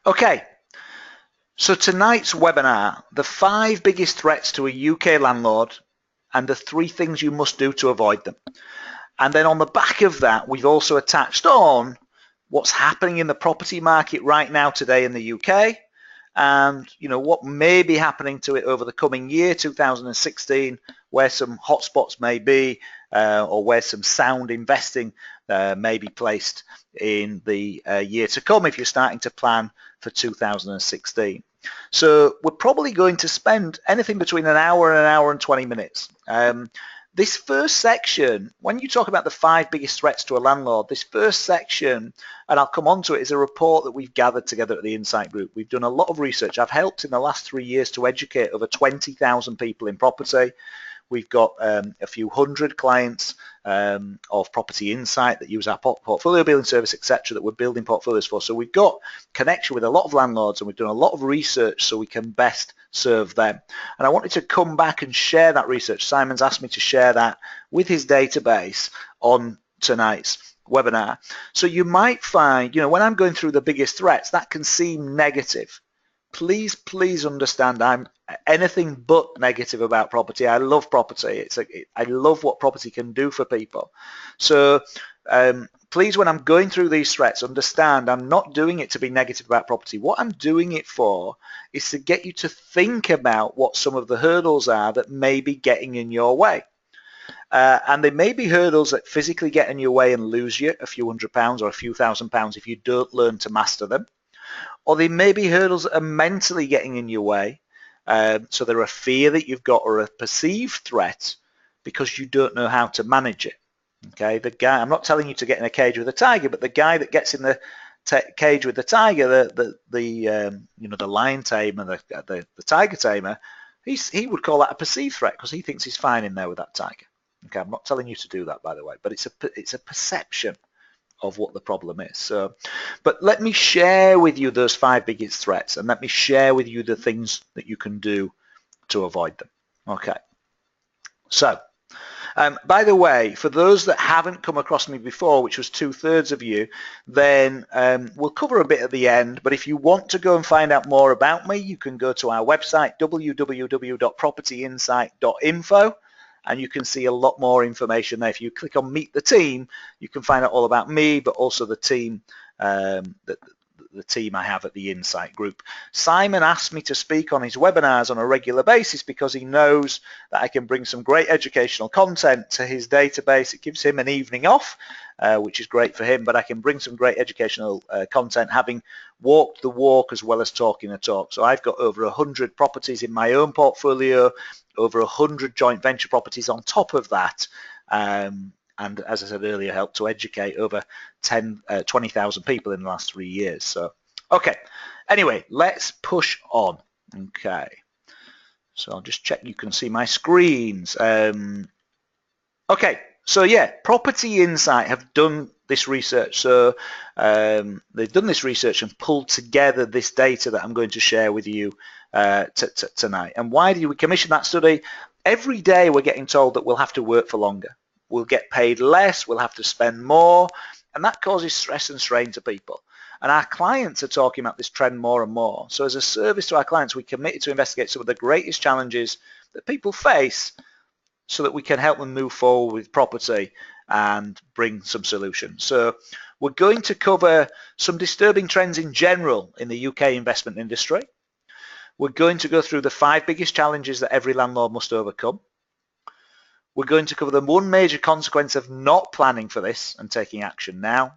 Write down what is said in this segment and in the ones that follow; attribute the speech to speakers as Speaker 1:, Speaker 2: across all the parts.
Speaker 1: Okay, so tonight's webinar, the 5 biggest threats to a UK landlord and the 3 things you must do to avoid them. And then on the back of that, we've also attached on what's happening in the property market right now today in the UK, and what may be happening to it over the coming year, 2016, where some hotspots may be, or where some sound investing may be placed in the year to come if you're starting to plan for 2016. So we're probably going to spend anything between an hour and 20 minutes. This first section, when you talk about the 5 biggest threats to a landlord, this first section, and I'll come on to it, is a report that we've gathered together at the Insight Group. We've done a lot of research. I've helped in the last 3 years to educate over 20,000 people in property. We've got a few hundred clients of Property Insight that use our portfolio building service, etc., that we're building portfolios for. So we've got connection with a lot of landlords, and we've done a lot of research so we can best serve them. And I wanted to come back and share that research. Simon's asked me to share that with his database on tonight's webinar. So you might find, when I'm going through the biggest threats, that can seem negative. Please understand, I'm anything but negative about property. I love property. I love what property can do for people. So please, when I'm going through these threats, understand I'm not doing it to be negative about property. What I'm doing it for is to get you to think about what some of the hurdles are that may be getting in your way. And they may be hurdles that physically get in your way and lose you a few £100 or a few £1,000 if you don't learn to master them. Or they may be hurdles that are mentally getting in your way. So they're a fear that you've got or a perceived threat because you don't know how to manage it. Okay, the guy, I'm not telling you to get in a cage with a tiger, but the guy that gets in the cage with the tiger, the lion tamer, the tiger tamer, he would call that a perceived threat because he thinks he's fine in there with that tiger. Okay, I'm not telling you to do that, by the way, but it's a perception of what the problem is. So, but let me share with you those 5 biggest threats, and let me share with you the things that you can do to avoid them. Okay. So, by the way, for those that haven't come across me before, which was 2/3 of you, then we'll cover a bit at the end. But if you want to go and find out more about me, you can go to our website, www.propertyinsight.info. And you can see a lot more information there. If you click on Meet the Team, you can find out all about me, but also the team the team I have at the Insight Group. Simon asked me to speak on his webinars on a regular basis because he knows that I can bring some great educational content to his database. It gives him an evening off, which is great for him, but I can bring some great educational content, having walked the walk as well as talking the talk. So I've got over 100 properties in my own portfolio, over 100 joint venture properties on top of that. And as I said earlier, helped to educate over 20,000 people in the last 3 years. So, okay. Anyway, let's push on. Okay. So I'll just check you can see my screens. Okay. So yeah, Property Insight have done this research. So they've done this research and pulled together this data that I'm going to share with you tonight. And why did we commission that study? Every day we're getting told that we'll have to work for longer. We'll get paid less, we'll have to spend more, and that causes stress and strain to people. And our clients are talking about this trend more and more. So as a service to our clients, we committed to investigate some of the greatest challenges that people face so that we can help them move forward with property and bring some solutions. So we're going to cover some disturbing trends in general in the UK investment industry. We're going to go through the 5 biggest challenges that every landlord must overcome. We're going to cover the 1 major consequence of not planning for this and taking action now,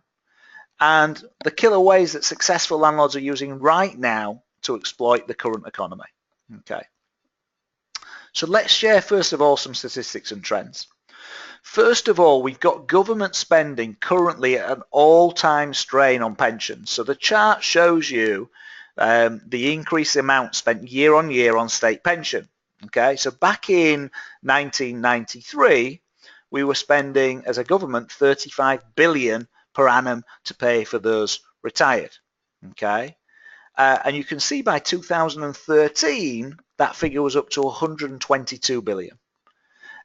Speaker 1: and the killer ways that successful landlords are using right now to exploit the current economy. Okay. So let's share first of all some statistics and trends. First of all, we've got government spending currently at an all-time strain on pensions. So the chart shows you the increased amount spent year on year on state pension. Okay, so back in 1993, we were spending as a government 35 billion per annum to pay for those retired. Okay, and you can see by 2013 that figure was up to 122 billion.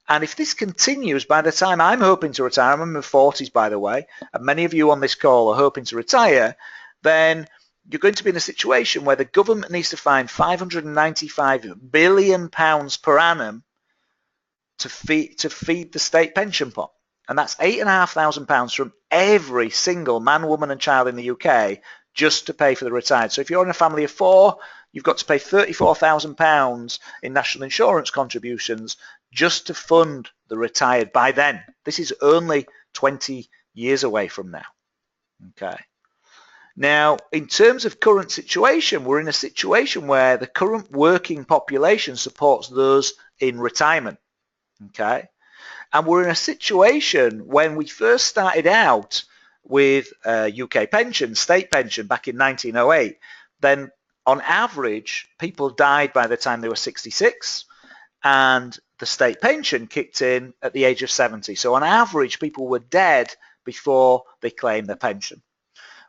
Speaker 1: And if this continues, by the time I'm hoping to retire, I'm in my 40s by the way, and many of you on this call are hoping to retire, then you're going to be in a situation where the government needs to find £595 billion per annum to feed the state pension pot. And that's £8,500 from every single man, woman and child in the UK just to pay for the retired. So if you're in a family of 4, you've got to pay £34,000 in national insurance contributions just to fund the retired by then. This is only 20 years away from now. Okay. Now, in terms of current situation, we're in a situation where the current working population supports those in retirement. Okay. And we're in a situation when we first started out with UK pension, state pension back in 1908, then on average, people died by the time they were 66 and the state pension kicked in at the age of 70. So on average, people were dead before they claimed their pension.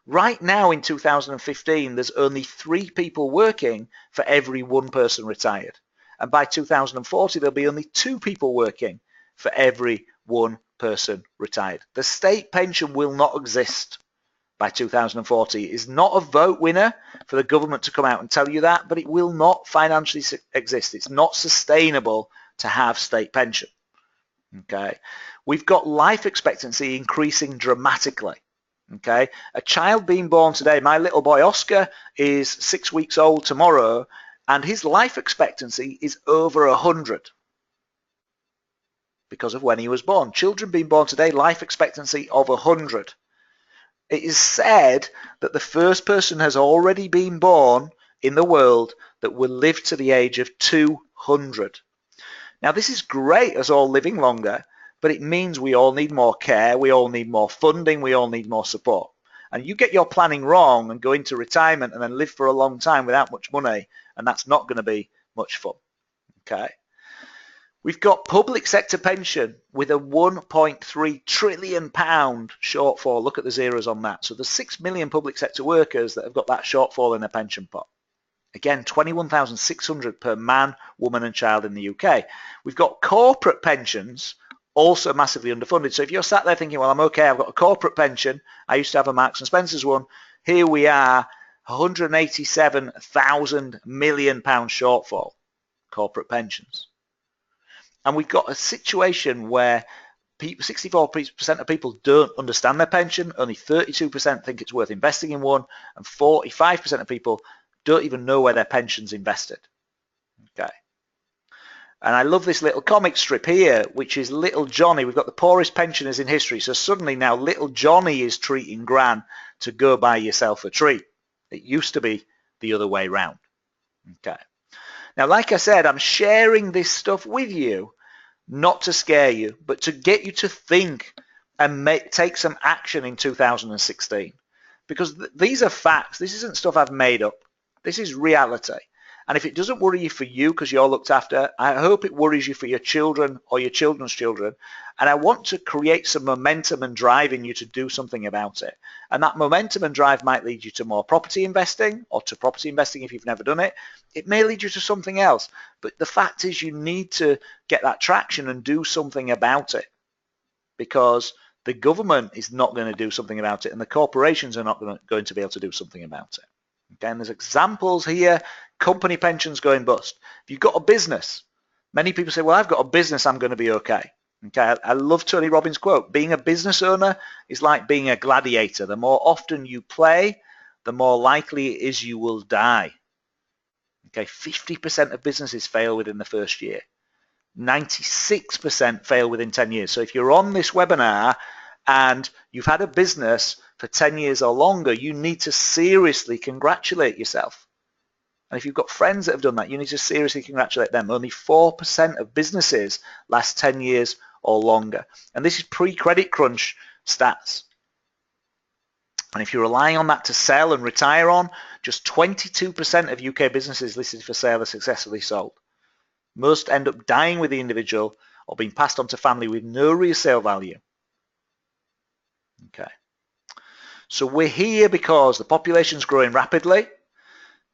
Speaker 1: Right now in 2015, there's only 3 people working for every 1 person retired. And by 2040, there'll be only 2 people working for every 1 person retired. The state pension will not exist by 2040. It is not a vote winner for the government to come out and tell you that, but it will not financially exist. It's not sustainable to have state pension. Okay, we've got life expectancy increasing dramatically. Okay, a child being born today, my little boy Oscar is 6 weeks old tomorrow, and his life expectancy is over 100 because of when he was born. Children being born today, life expectancy of 100. It is said that the first person has already been born in the world that will live to the age of 200. Now, this is great as all living longer, but it means we all need more care, we all need more funding, we all need more support. And you get your planning wrong and go into retirement and then live for a long time without much money, and that's not going to be much fun. Okay. We've got public sector pension with a £1.3 trillion shortfall. Look at the zeros on that. So there's 6 million public sector workers that have got that shortfall in their pension pot. Again, 21,600 per man, woman and child in the UK. We've got corporate pensions also massively underfunded. So if you're sat there thinking, well, I'm okay, I've got a corporate pension. I used to have a Marks and Spencer's one. Here we are, £187,000 million shortfall, corporate pensions. And we've got a situation where 64% of people don't understand their pension, only 32% think it's worth investing in one, and 45% of people don't even know where their pension's invested. Okay. And I love this little comic strip here, which is Little Johnny. We've got the poorest pensioners in history. So suddenly now Little Johnny is treating Gran to go buy yourself a treat. It used to be the other way round. Okay. Now, like I said, I'm sharing this stuff with you, not to scare you, but to get you to think and take some action in 2016. Because these are facts. This isn't stuff I've made up. This is reality. And if it doesn't worry you for you because you're looked after, I hope it worries you for your children or your children's children. And I want to create some momentum and drive in you to do something about it. And that momentum and drive might lead you to more property investing, or to property investing if you've never done it. It may lead you to something else. But the fact is you need to get that traction and do something about it, because the government is not going to do something about it and the corporations are not going to be able to do something about it. Okay, and there's examples here. Company pensions going bust. If you've got a business, many people say, well, I've got a business, I'm going to be okay. Okay, I love Tony Robbins' quote. Being a business owner is like being a gladiator. The more often you play, the more likely it is you will die. Okay, 50% of businesses fail within the first year. 96% fail within 10 years. So if you're on this webinar and you've had a business for 10 years or longer, you need to seriously congratulate yourself. And if you've got friends that have done that, you need to seriously congratulate them. Only 4% of businesses last 10 years or longer. And this is pre-credit crunch stats. And if you're relying on that to sell and retire on, just 22% of UK businesses listed for sale are successfully sold. Most end up dying with the individual or being passed on to family with no resale value. Okay. So we're here because the population's growing rapidly.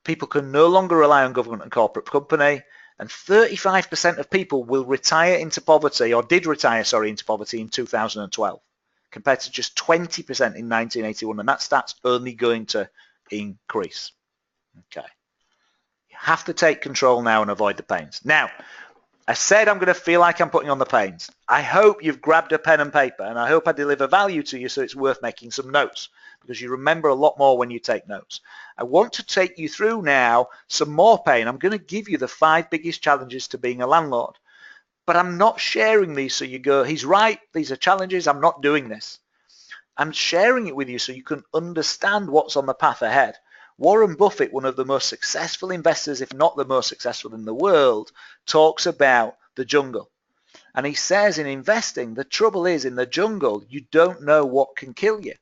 Speaker 1: People can no longer rely on government and corporate company, and 35% of people will retire into poverty, or did retire, sorry, into poverty in 2012, compared to just 20% in 1981, and that stat's only going to increase. Okay. You have to take control now and avoid the pains. Now, I said I'm going to feel like I'm putting on the pains. I hope you've grabbed a pen and paper, and I hope I deliver value to you so it's worth making some notes, because you remember a lot more when you take notes. I want to take you through now some more pain. I'm going to give you the 5 biggest challenges to being a landlord, but I'm not sharing these so you go, he's right, these are challenges, I'm not doing this. I'm sharing it with you so you can understand what's on the path ahead. Warren Buffett, one of the most successful investors, if not the most successful in the world, talks about the jungle. And he says in investing, the trouble is in the jungle, you don't know what can kill you.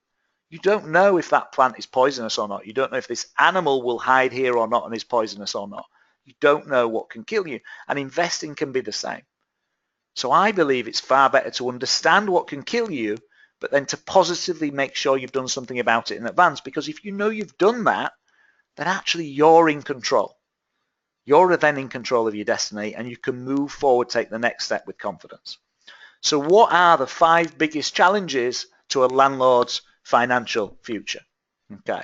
Speaker 1: You don't know if that plant is poisonous or not. You don't know if this animal will hide here or not and is poisonous or not. You don't know what can kill you. And investing can be the same. So I believe it's far better to understand what can kill you, but then to positively make sure you've done something about it in advance. Because if you know you've done that, then actually you're in control. You're then in control of your destiny, and you can move forward, take the next step with confidence. So what are the 5 biggest challenges to a landlord's financial future? Okay.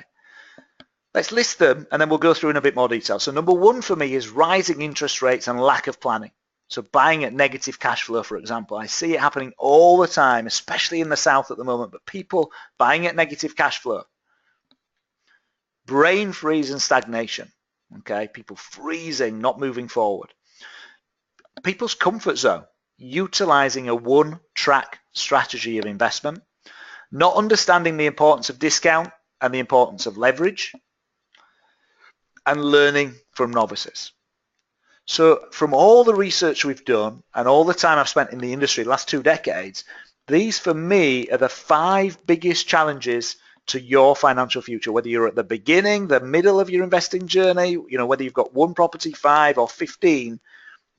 Speaker 1: Let's list them, and then we'll go through in a bit more detail. So number 1 for me is rising interest rates and lack of planning. So buying at negative cash flow, for example. I see it happening all the time, especially in the South at the moment, but people buying at negative cash flow. Brain freeze and stagnation. Okay, people freezing, not moving forward. People's comfort zone, utilizing a one-track strategy of investment, not understanding the importance of discount and the importance of leverage, and learning from novices. So from all the research we've done and all the time I've spent in the industry, the last 2 decades, these for me are the 5 biggest challenges to your financial future, whether you're at the beginning, the middle of your investing journey, whether you've got 1 property, 5 or 15,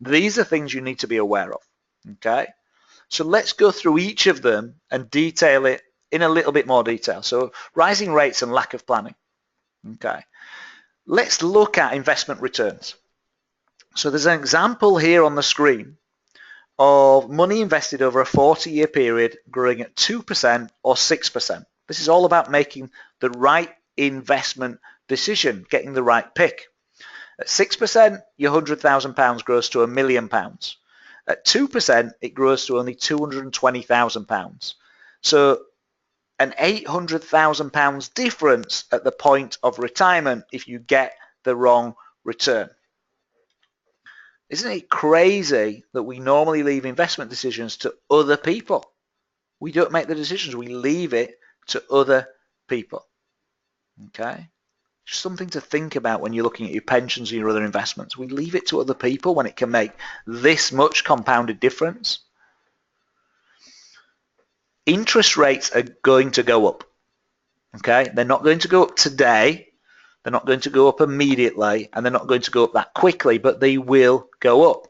Speaker 1: these are things you need to be aware of. Okay. So let's go through each of them and detail it in a little bit more detail. So rising rates and lack of planning. Okay. Let's look at investment returns. So there's an example here on the screen of money invested over a 40-year period growing at 2% or 6%. This is all about making the right investment decision, getting the right pick. At 6%, your £100,000 grows to £1 million. At 2%, it grows to only £220,000. So an £800,000 difference at the point of retirement if you get the wrong return. Isn't it crazy that we normally leave investment decisions to other people? We don't make the decisions, we leave it to other people. Okay? Just something to think about when you're looking at your pensions and your other investments. We leave it to other people when it can make this much compounded difference. Interest rates are going to go up. Okay? They're not going to go up today. They're not going to go up immediately, and they're not going to go up that quickly, but they will go up.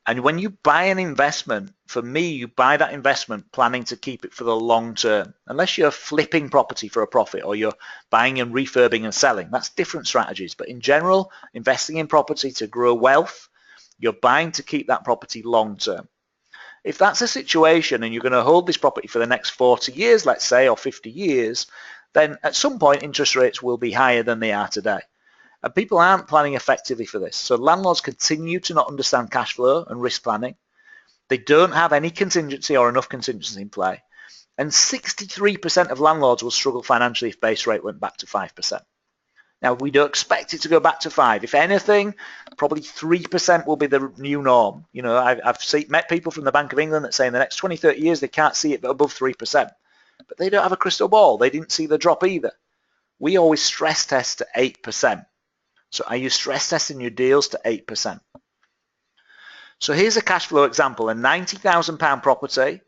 Speaker 1: And when you buy an investment, for me, you buy that investment planning to keep it for the long term. Unless you're flipping property for a profit or you're buying and refurbing and selling, that's different strategies. But in general, investing in property to grow wealth, you're buying to keep that property long term. If that's a situation and you're going to hold this property for the next 40 years, let's say, or 50 years, then at some point interest rates will be higher than they are today. And people aren't planning effectively for this. So landlords continue to not understand cash flow and risk planning. They don't have any contingency or enough contingency in play. And 63% of landlords will struggle financially if base rate went back to 5%. Now, we don't expect it to go back to 5. If anything, probably 3% will be the new norm. I've met people from the Bank of England that say in the next 20, 30 years, they can't see it above 3%. But they don't have a crystal ball. They didn't see the drop either. We always stress test to 8%. So are you stress testing your deals to 8%? So here's a cash flow example, a £90,000 property,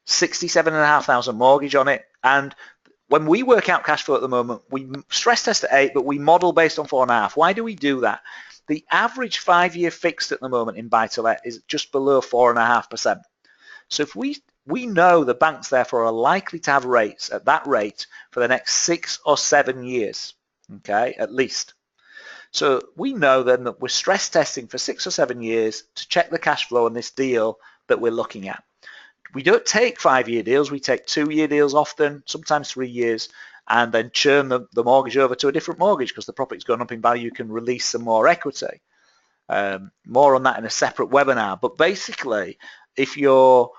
Speaker 1: £67,500 mortgage on it. And when we work out cash flow at the moment, we stress test at 8, but we model based on 4.5. Why do we do that? The average 5-year fixed at the moment in buy-to-let is just below 4.5%. So if we know the banks therefore are likely to have rates at that rate for the next 6 or 7 years, okay, at least. So we know then that we're stress testing for 6 or 7 years to check the cash flow on this deal that we're looking at. We don't take 5-year deals, we take 2-year deals often, sometimes 3 years, and then churn the mortgage over to a different mortgage because the property's gone up in value. You can release some more equity. More on that in a separate webinar. But basically, if you're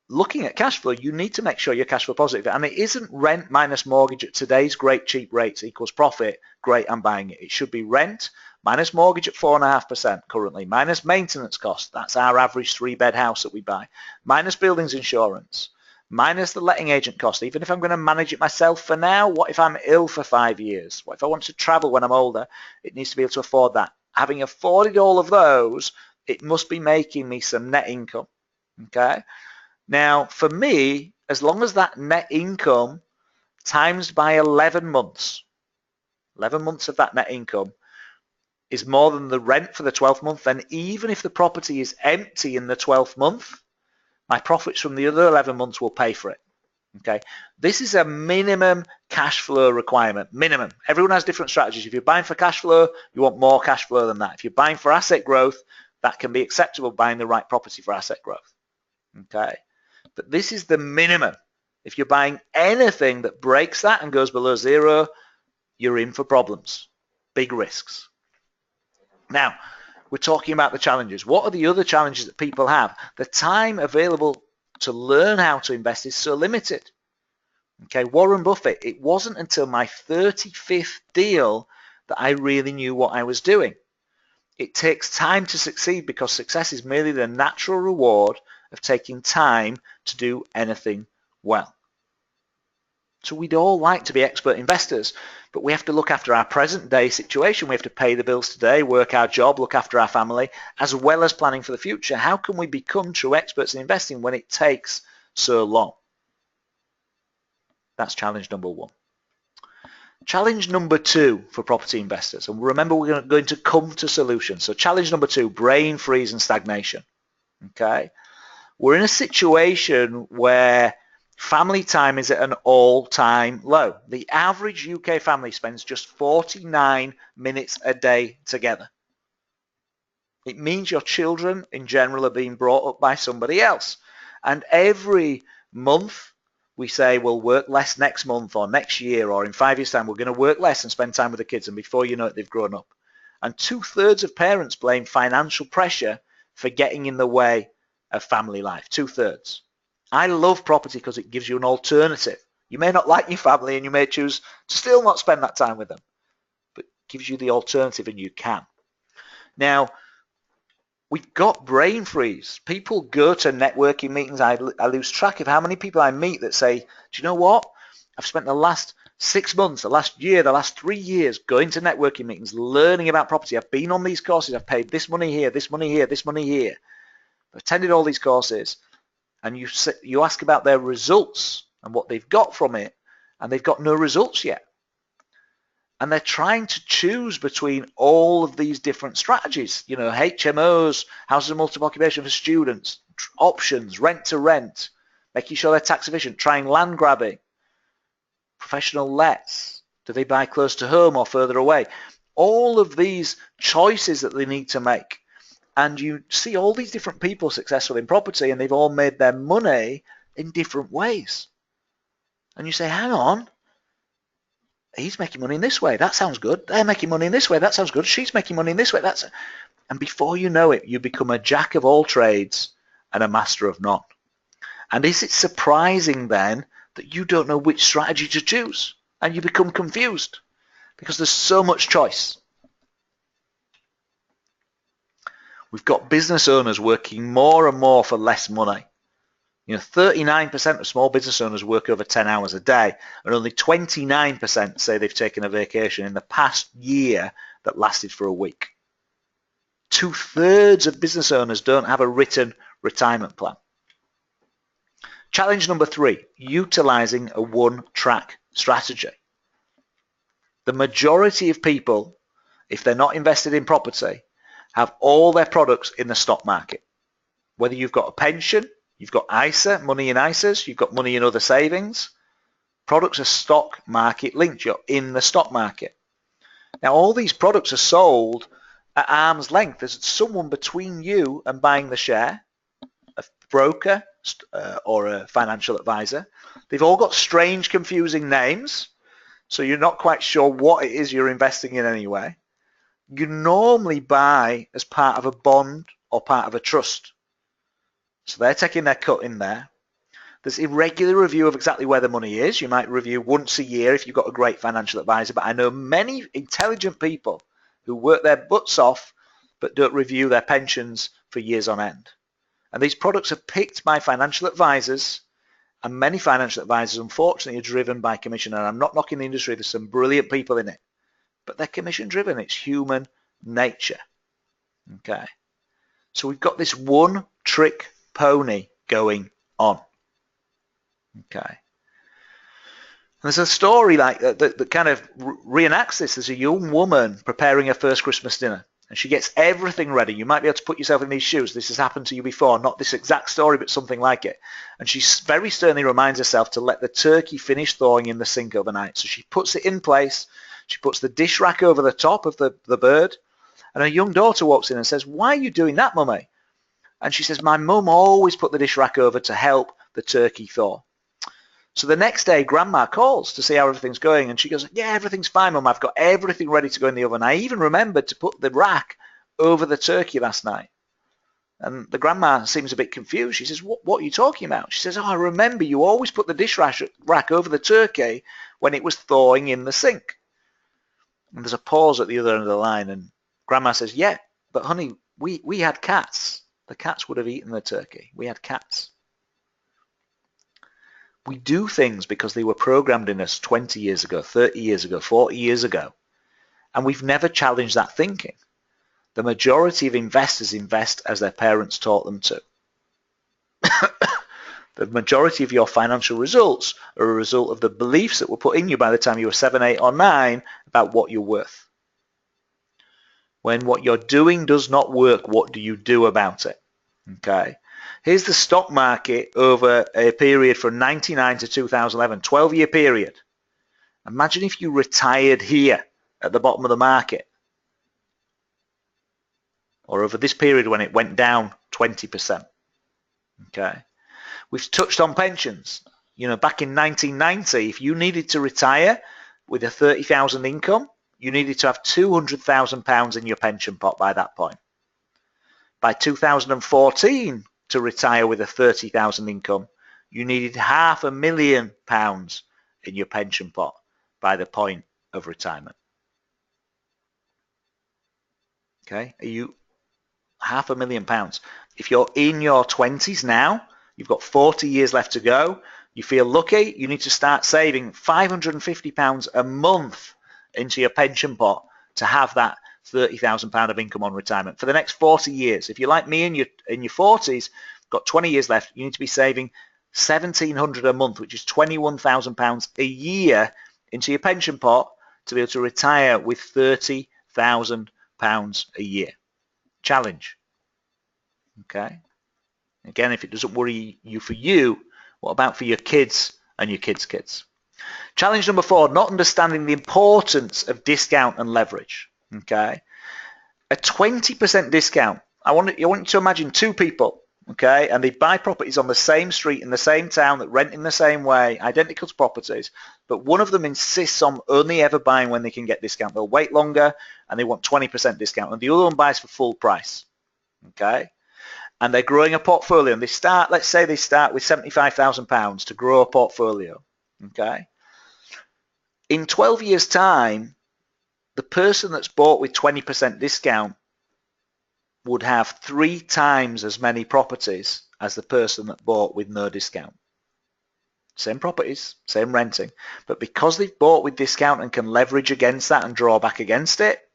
Speaker 1: looking at cash flow, you need to make sure you're cash flow positive. And it isn't rent minus mortgage at today's great cheap rates equals profit. Great, I'm buying it. It should be rent minus mortgage at 4.5% currently, minus maintenance cost. That's our average 3-bed house that we buy, minus buildings insurance, minus the letting agent cost. Even if I'm going to manage it myself for now, what if I'm ill for 5 years? What if I want to travel when I'm older? It needs to be able to afford that. Having afforded all of those, it must be making me some net income. Okay. Now, for me, as long as that net income times by 11 months, 11 months of that net income is more than the rent for the 12th month, then even if the property is empty in the 12th month, my profits from the other 11 months will pay for it. Okay, this is a minimum cash flow requirement, minimum. Everyone has different strategies. If you're buying for cash flow, you want more cash flow than that. If you're buying for asset growth, that can be acceptable, buying the right property for asset growth. Okay, but this is the minimum. If you're buying anything that breaks that and goes below zero, you're in for problems, big risks. Now, we're talking about the challenges. What are the other challenges that people have? The time available to learn how to invest is so limited. Okay, Warren Buffett, it wasn't until my 35th deal that I really knew what I was doing. It takes time to succeed because success is merely the natural reward of taking time to do anything well. So we'd all like to be expert investors, but we have to look after our present day situation. We have to pay the bills today, work our job, look after our family, as well as planning for the future. How can we become true experts in investing when it takes so long? That's challenge number one. Challenge number two for property investors, and remember we're going to come to solutions. So challenge number two, brain freeze and stagnation. Okay, we're in a situation where family time is at an all-time low. The average UK family spends just 49 minutes a day together. It means your children in general are being brought up by somebody else. And every month we say we'll work less next month or next year or in 5 years' time we're going to work less and spend time with the kids, and before you know it, they've grown up. And 2/3 of parents blame financial pressure for getting in the way of family life. 2/3. I love property because it gives you an alternative. You may not like your family and you may choose to still not spend that time with them, but it gives you the alternative and you can. Now, we've got brain freeze. People go to networking meetings. I lose track of how many people I meet that say, do you know what? I've spent the last 6 months, the last year, the last 3 years going to networking meetings, learning about property. I've been on these courses. I've paid this money here, this money here, this money here. I've attended all these courses. And you ask about their results and what they've got from it, and they've got no results yet. And they're trying to choose between all of these different strategies, you know, HMOs, houses of multiple occupation for students, options, rent to rent, making sure they're tax efficient, trying land grabbing, professional lets, do they buy close to home or further away? All of these choices that they need to make. And you see all these different people successful in property, and they've all made their money in different ways. And you say, hang on, he's making money in this way. That sounds good. They're making money in this way. That sounds good. She's making money in this way. And before you know it, you become a jack of all trades and a master of none. And is it surprising then that you don't know which strategy to choose? And you become confused because there's so much choice. We've got business owners working more and more for less money. You know, 39% of small business owners work over 10 hours a day, and only 29% say they've taken a vacation in the past year that lasted for a week. 2/3 of business owners don't have a written retirement plan. Challenge number three, utilizing a one-track strategy. The majority of people, if they're not invested in property, have all their products in the stock market. Whether you've got a pension, you've got ISA, money in ISAs, you've got money in other savings, products are stock market linked. You're in the stock market. Now, all these products are sold at arm's length. There's someone between you and buying the share, a broker or a financial advisor. They've all got strange, confusing names. so you're not quite sure what it is you're investing in anyway. You normally buy as part of a bond or part of a trust. So they're taking their cut in there. There's irregular review of exactly where the money is. You might review once a year if you've got a great financial advisor, but I know many intelligent people who work their butts off but don't review their pensions for years on end. And these products are picked by financial advisors, and many financial advisors, unfortunately, are driven by commission. And I'm not knocking the industry. There's some brilliant people in it, but they're commission driven. It's human nature. Okay. So we've got this one trick pony going on. Okay. And there's a story like that kind of reenacts this. There's a young woman preparing her first Christmas dinner, and she gets everything ready. You might be able to put yourself in these shoes. This has happened to you before, not this exact story, but something like it. And she very sternly reminds herself to let the turkey finish thawing in the sink overnight. So she puts it in place. She puts the dish rack over the top of the bird, and her young daughter walks in and says, "Why are you doing that, Mummy?" And she says, "My mum always put the dish rack over to help the turkey thaw." So the next day, Grandma calls to see how everything's going, and she goes, "Yeah, everything's fine, Mum. I've got everything ready to go in the oven. I even remembered to put the rack over the turkey last night." And the grandma seems a bit confused. She says, what are you talking about? She says, "Oh, I remember you always put the dish rack over the turkey when it was thawing in the sink." And there's a pause at the other end of the line, and Grandma says, "Yeah, but honey, we had cats. The cats would have eaten the turkey. We had cats." We do things because they were programmed in us 20 years ago, 30 years ago, 40 years ago, and we've never challenged that thinking. The majority of investors invest as their parents taught them to. The majority of your financial results are a result of the beliefs that were put in you by the time you were 7, 8, or 9 about what you're worth. When what you're doing does not work, what do you do about it? Okay. Here's the stock market over a period from 99 to 2011, 12-year period. Imagine if you retired here at the bottom of the market, or over this period when it went down 20%. Okay. We've touched on pensions. You know, back in 1990, if you needed to retire with a 30,000 income, you needed to have £200,000 in your pension pot by that point. By 2014, to retire with a 30,000 income, you needed £500,000 in your pension pot by the point of retirement. Okay, are you £500,000? If you're in your 20s now, you've got 40 years left to go, you feel lucky, you need to start saving £550 a month into your pension pot to have that £30,000 of income on retirement for the next 40 years. If you're like me in your 40s, got 20 years left, you need to be saving £1,700 a month, which is £21,000 a year into your pension pot to be able to retire with £30,000 a year. Challenge. Okay. Again, if it doesn't worry you for you, what about for your kids and your kids' kids? Challenge number 4, not understanding the importance of discount and leverage. Okay. A 20% discount. I want you to imagine 2 people, okay, and they buy properties on the same street in the same town that rent in the same way, identical to properties, but one of them insists on only ever buying when they can get discount. They'll wait longer and they want 20% discount, and the other one buys for full price. Okay. And they're growing a portfolio, and let's say they start with £75,000 to grow a portfolio. Okay. In 12 years' time, the person that's bought with 20% discount would have 3 times as many properties as the person that bought with no discount. Same properties, same renting, but because they've bought with discount and can leverage against that and draw back against it,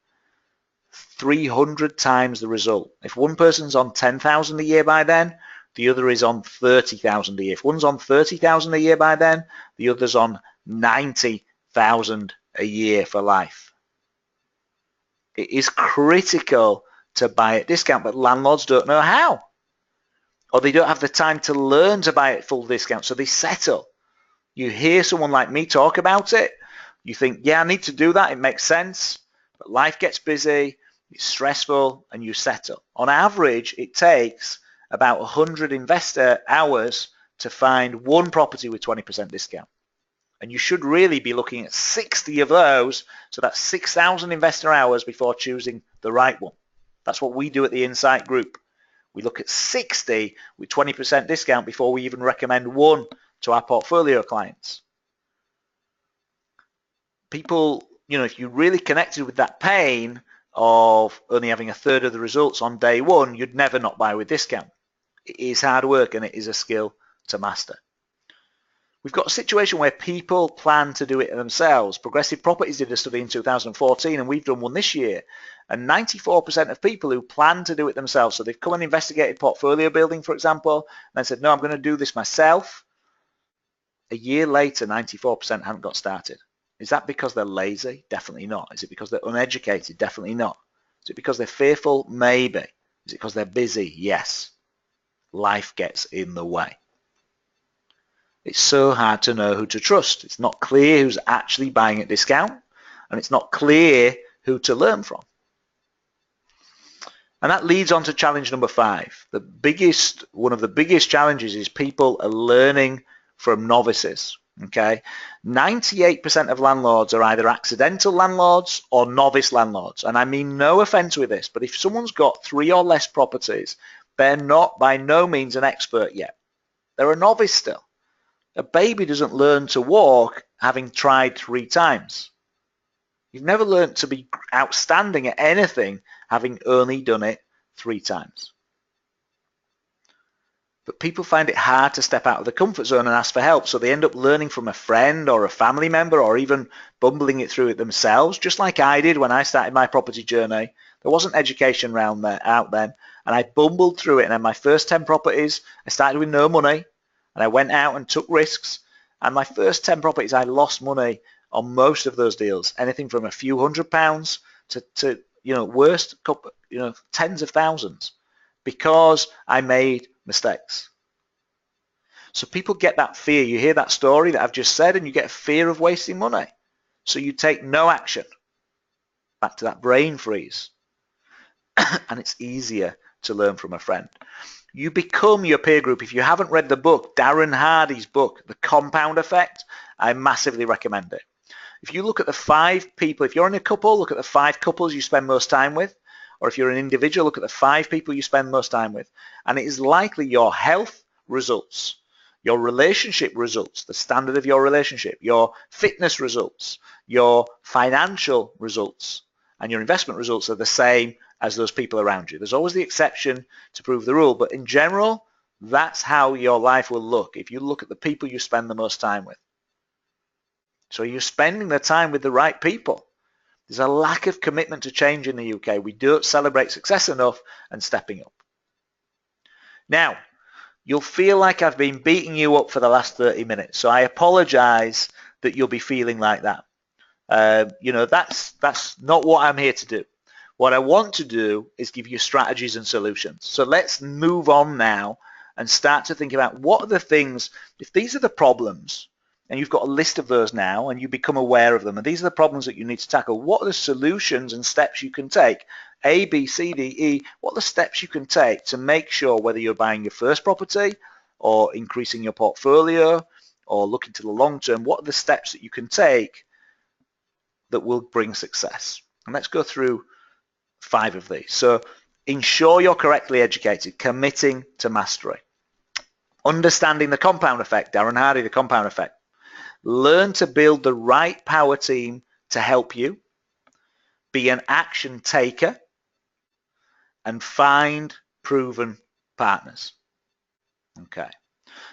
Speaker 1: 300 times the result. If one person's on 10,000 a year by then, the other is on 30,000 a year. If one's on 30,000 a year by then, the other's on 90,000 a year for life. It is critical to buy at discount, but landlords don't know how, or they don't have the time to learn to buy at full discount, so they settle. You hear someone like me talk about it, you think, yeah, I need to do that, it makes sense, but life gets busy, it's stressful, and you settle. On average, it takes about 100 investor hours to find one property with 20% discount. And you should really be looking at 60 of those, so that's 6,000 investor hours before choosing the right one. That's what we do at the Insight Group. We look at 60 with 20% discount before we even recommend one to our portfolio clients. People, if you really connected with that pain of only having a third of the results on day one, you'd never not buy with discount. It is hard work and it is a skill to master. We've got a situation where people plan to do it themselves. Progressive Properties did a study in 2014 and we've done one this year. And 94% of people who plan to do it themselves, so they've come and investigated portfolio building, for example, and they said, no, I'm going to do this myself. A year later, 94% haven't got started. Is that because they're lazy? Definitely not. Is it because they're uneducated? Definitely not. Is it because they're fearful? Maybe. Is it because they're busy? Yes. Life gets in the way. It's so hard to know who to trust. It's not clear who's actually buying at discount, and it's not clear who to learn from. And that leads on to challenge number 5. One of the biggest challenges is people are learning from novices. Okay, 98% of landlords are either accidental landlords or novice landlords. And I mean no offense with this, but if someone's got 3 or less properties, they're not by no means an expert yet. They're a novice still. A baby doesn't learn to walk having tried 3 times. You've never learned to be outstanding at anything having only done it 3 times. But people find it hard to step out of the comfort zone and ask for help, so they end up learning from a friend or a family member or even bumbling it through it themselves, just like I did when I started my property journey. There wasn't education out then, and I bumbled through it, and in my first 10 properties, I started with no money, and I went out and took risks, and my first 10 properties, I lost money on most of those deals, anything from a few £100 to worst, tens of thousands, because I made mistakes. So people get that fear. You hear that story that I've just said and you get a fear of wasting money. So you take no action. Back to that brain freeze. And it's easier to learn from a friend. You become your peer group. If you haven't read the book, Darren Hardy's book, The Compound Effect, I massively recommend it. If you look at the 5 people, if you're in a couple, look at the 5 couples you spend most time with. Or if you're an individual, look at the 5 people you spend most time with. And it is likely your health results, your relationship results, the standard of your relationship, your fitness results, your financial results, and your investment results are the same as those people around you. There's always the exception to prove the rule, but in general, that's how your life will look if you look at the people you spend the most time with. So you're spending the time with the right people. There's a lack of commitment to change in the UK. We don't celebrate success enough and stepping up. Now, you'll feel like I've been beating you up for the last 30 minutes, so I apologize that you'll be feeling like that. That's not what I'm here to do. What I want to do is give you strategies and solutions. So let's move on now and start to think about what are the things, if these are the problems, and you've got a list of those now and you become aware of them, and these are the problems that you need to tackle, what are the solutions and steps you can take? A, B, C, D, E, what are the steps you can take to make sure whether you're buying your first property or increasing your portfolio or looking to the long term, what are the steps that you can take that will bring success? And let's go through 5 of these. So ensure you're correctly educated, committing to mastery. Understanding the compound effect, Darren Hardy, the compound effect. Learn to build the right power team to help you. Be an action taker. And find proven partners. Okay.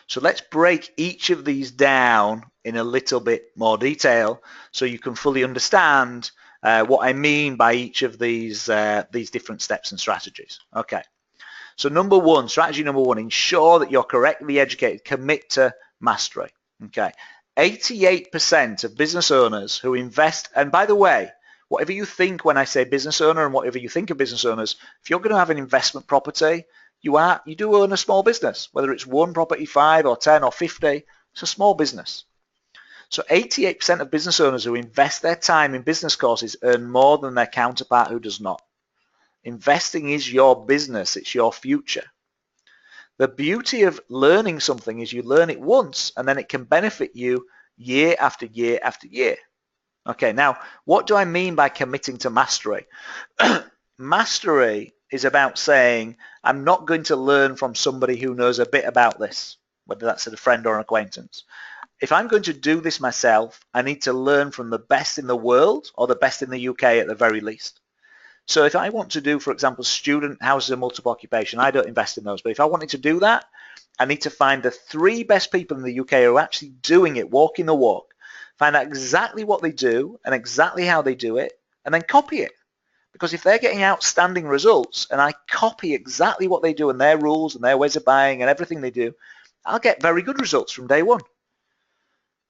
Speaker 1: So let's break each of these down in a little bit more detail so you can fully understand what I mean by each of these different steps and strategies. Okay. So strategy number one, ensure that you're correctly educated, commit to mastery. Okay. 88% of business owners who invest, and by the way, whatever you think when I say business owner and whatever you think of business owners, if you're going to have an investment property, you do own a small business, whether it's 1 property, 5 or 10 or 50, it's a small business. So 88% of business owners who invest their time in business courses earn more than their counterpart who does not. Investing is your business, it's your future. The beauty of learning something is you learn it once and then it can benefit you year after year after year. Okay, now what do I mean by committing to mastery? Mastery is about saying, I'm not going to learn from somebody who knows a bit about this, whether that's a friend or an acquaintance. If I'm going to do this myself, I need to learn from the best in the world or the best in the UK at the very least. So if I want to do, for example, student houses of multiple occupation, I don't invest in those, but if I wanted to do that, I need to find the 3 best people in the UK who are actually doing it, walking the walk, find out exactly what they do and exactly how they do it, and then copy it. Because if they're getting outstanding results and I copy exactly what they do and their rules and their ways of buying and everything they do, I'll get very good results from day one.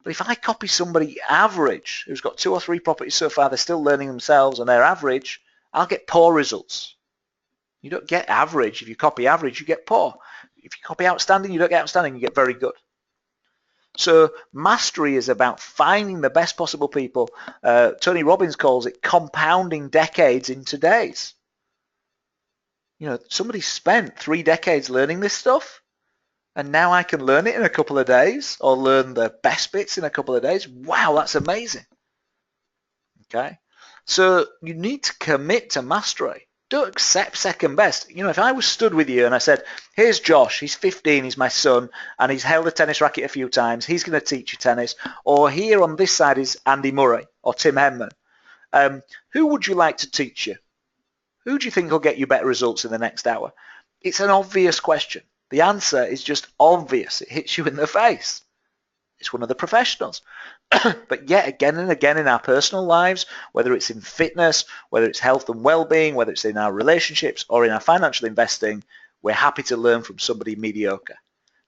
Speaker 1: But if I copy somebody average who's got 2 or 3 properties so far, they're still learning themselves and they're average, I'll get poor results. You don't get average. If you copy average, you get poor. If you copy outstanding, you don't get outstanding, you get very good. So mastery is about finding the best possible people. Tony Robbins calls it compounding decades into days. You know, somebody spent 3 decades learning this stuff, and now I can learn it in a couple of days or learn the best bits in a couple of days. Wow, that's amazing. Okay, so you need to commit to mastery. Don't accept second best. You know, if I was stood with you and I said, here's Josh, he's 15, he's my son, and he's held a tennis racket a few times, he's going to teach you tennis. Or here on this side is Andy Murray or Tim Henman. Who would you like to teach you? Who do you think will get you better results in the next hour? It's an obvious question. The answer is just obvious. It hits you in the face. It's one of the professionals. But yet again and again in our personal lives, whether it's in fitness, whether it's health and well-being, whether it's in our relationships or in our financial investing, we're happy to learn from somebody mediocre.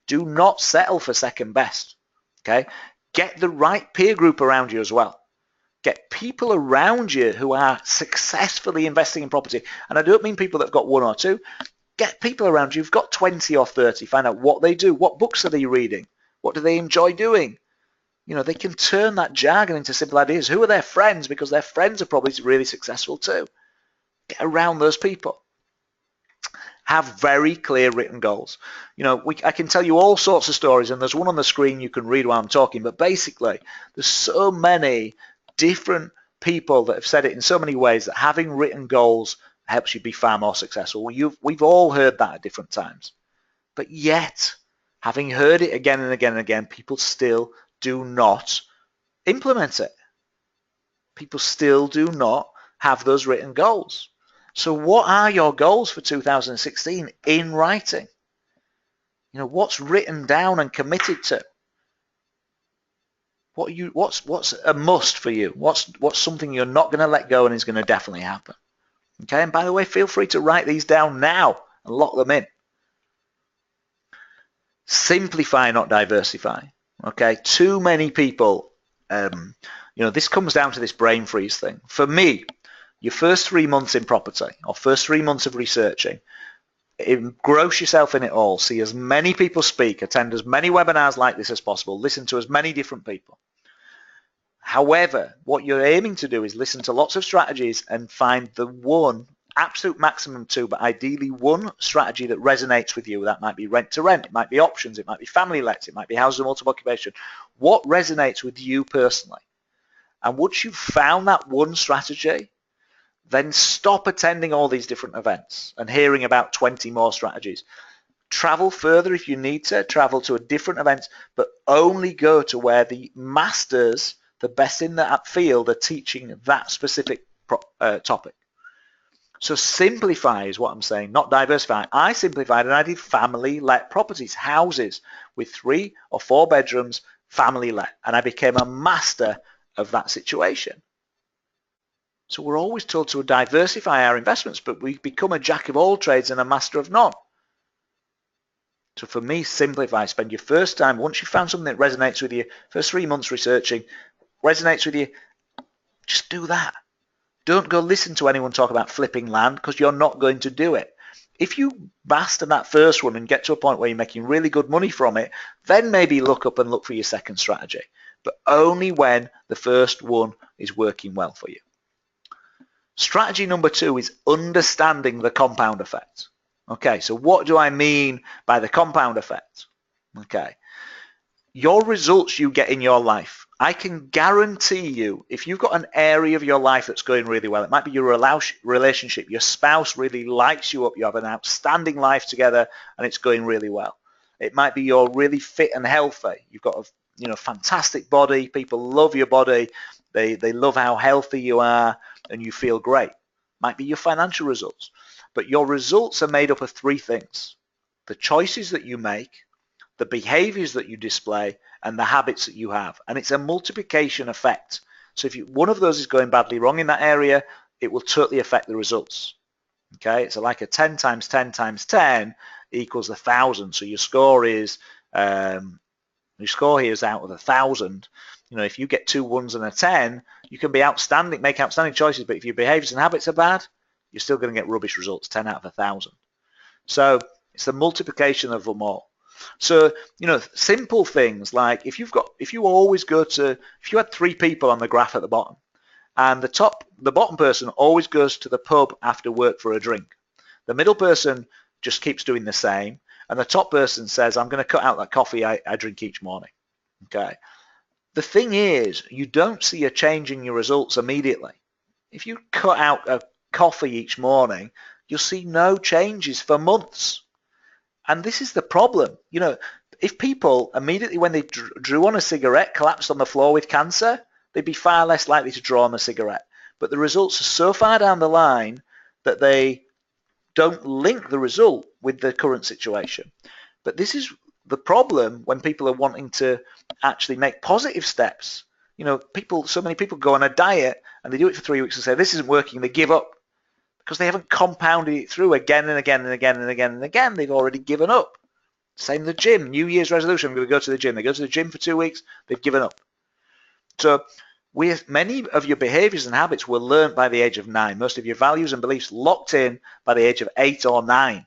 Speaker 1: Do not settle for second best. Okay? Get the right peer group around you as well. Get people around you who are successfully investing in property. And I don't mean people that have got 1 or 2. Get people around you who've got 20 or 30. Find out what they do. What books are they reading? What do they enjoy doing? You know, they can turn that jargon into simple ideas. Who are their friends? Because their friends are probably really successful too. Get around those people. Have very clear written goals. You know, I can tell you all sorts of stories, and there's one on the screen you can read while I'm talking, but basically there's so many different people that have said it in so many ways that having written goals helps you be far more successful. We've all heard that at different times. But yet, having heard it again and again and again, people still do not implement it. People still do not have those written goals. So what are your goals for 2016 in writing? You know, what's written down and committed to? What's a must for you? What's something you're not going to let go and is going to definitely happen? Okay, and by the way, feel free to write these down now and lock them in. Simplify, not diversify. Okay, too many people, you know, this comes down to this brain freeze thing. For me, your first 3 months in property or first 3 months of researching, engross yourself in it all. See as many people speak, attend as many webinars like this as possible, listen to as many different people. However, what you're aiming to do is listen to lots of strategies and find the one, absolute maximum 2, but ideally 1 strategy that resonates with you. That might be rent to rent, it might be options, it might be family lets, it might be houses of multiple occupation. What resonates with you personally? And once you've found that one strategy, then stop attending all these different events and hearing about 20 more strategies. Travel further if you need to, travel to a different event, but only go to where the masters, the best in that field, are teaching that specific topic. So simplify is what I'm saying, not diversify. I simplified and I did family let properties, houses with 3 or 4 bedrooms, family let, and I became a master of that situation. So we're always told to diversify our investments, but we become a jack of all trades and a master of none. So for me, simplify. Spend your first time, once you've found something that resonates with you, first 3 months researching, resonates with you, just do that. Don't go listen to anyone talk about flipping land because you're not going to do it. If you master that first one and get to a point where you're making really good money from it, then maybe look up and look for your second strategy, but only when the first one is working well for you. Strategy number 2 is understanding the compound effect. Okay, so what do I mean by the compound effect? Okay, your results you get in your life I can guarantee you, if you've got an area of your life that's going really well, it might be your relationship, your spouse really lights you up, you have an outstanding life together and it's going really well. It might be you're really fit and healthy. You've got a fantastic body. People love your body. They love how healthy you are and you feel great. Might be your financial results. But your results are made up of three things: the choices that you make, the behaviors that you display, and the habits that you have. And it's a multiplication effect. So if one of those is going badly wrong in that area, it will totally affect the results. Okay, it's like a 10 times 10 times 10 equals 1,000. So your score is your score here is out of 1,000. If you get 2 1s and a 10, you can be outstanding, make outstanding choices. But if your behaviors and habits are bad, you're still going to get rubbish results, 10 out of 1,000. So it's the multiplication of them all. So, simple things like if you had 3 people on the graph at the bottom, and the bottom person always goes to the pub after work for a drink. The middle person just keeps doing the same, and the top person says, I'm going to cut out that coffee I drink each morning. Okay. The thing is, you don't see a change in your results immediately. If you cut out a coffee each morning, you'll see no changes for months. And this is the problem. If people immediately when they drew on a cigarette collapsed on the floor with cancer, they'd be far less likely to draw on a cigarette. But the results are so far down the line that they don't link the result with the current situation. But this is the problem when people are wanting to actually make positive steps. So many people go on a diet and they do it for 3 weeks and say, this isn't working, they give up. Because they haven't compounded it through again and again and again and again and again. They've already given up. Same the gym. New Year's resolution, I'm going to go to the gym. They go to the gym for 2 weeks, they've given up. So many of your behaviors and habits were learned by the age of 9. Most of your values and beliefs locked in by the age of 8 or 9.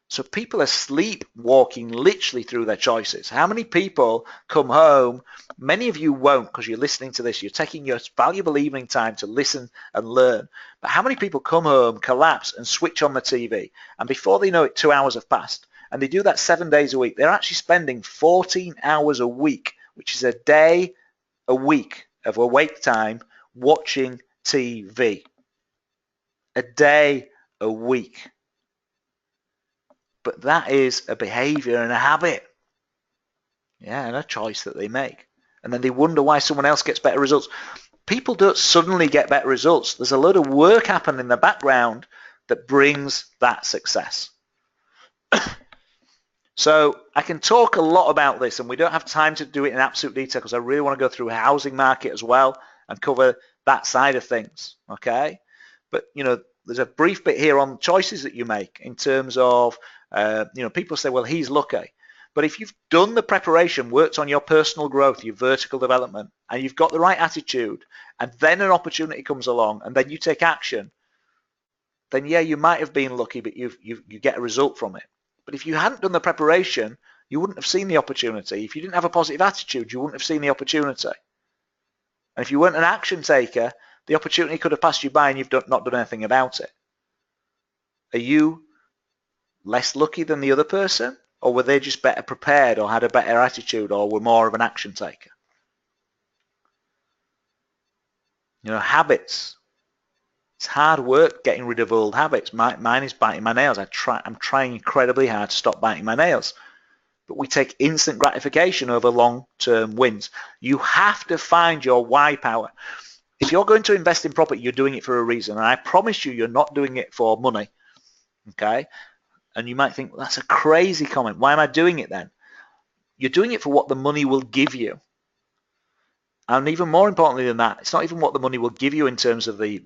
Speaker 1: So people are sleepwalking literally through their choices. How many people come home? Many of you won't, because you're listening to this. You're taking your valuable evening time to listen and learn. But how many people come home, collapse, and switch on the TV? And before they know it, 2 hours have passed. And they do that 7 days a week. They're actually spending 14 hours a week, which is a day a week of awake time watching TV. A day a week. But that is a behavior and a habit. Yeah, and a choice that they make. And then they wonder why someone else gets better results. People don't suddenly get better results. There's a load of work happening in the background that brings that success. So I can talk a lot about this, and we don't have time to do it in absolute detail because I really want to go through housing market as well and cover that side of things. Okay, but there's a brief bit here on choices that you make in terms of people say, well, he's lucky. But if you've done the preparation, worked on your personal growth, your vertical development, and you've got the right attitude, and then an opportunity comes along, and then you take action, then yeah, you might have been lucky, but you get a result from it. But if you hadn't done the preparation, you wouldn't have seen the opportunity. If you didn't have a positive attitude, you wouldn't have seen the opportunity. And if you weren't an action taker, the opportunity could have passed you by and you've not done anything about it. Are you less lucky than the other person? Or were they just better prepared or had a better attitude or were more of an action taker? Habits. It's hard work getting rid of old habits. Mine is biting my nails. I'm trying incredibly hard to stop biting my nails. But we take instant gratification over long-term wins. You have to find your why power. If you're going to invest in property, you're doing it for a reason. And I promise you, you're not doing it for money. Okay? And you might think, well, that's a crazy comment. Why am I doing it then? You're doing it for what the money will give you. And even more importantly than that, it's not even what the money will give you in terms of the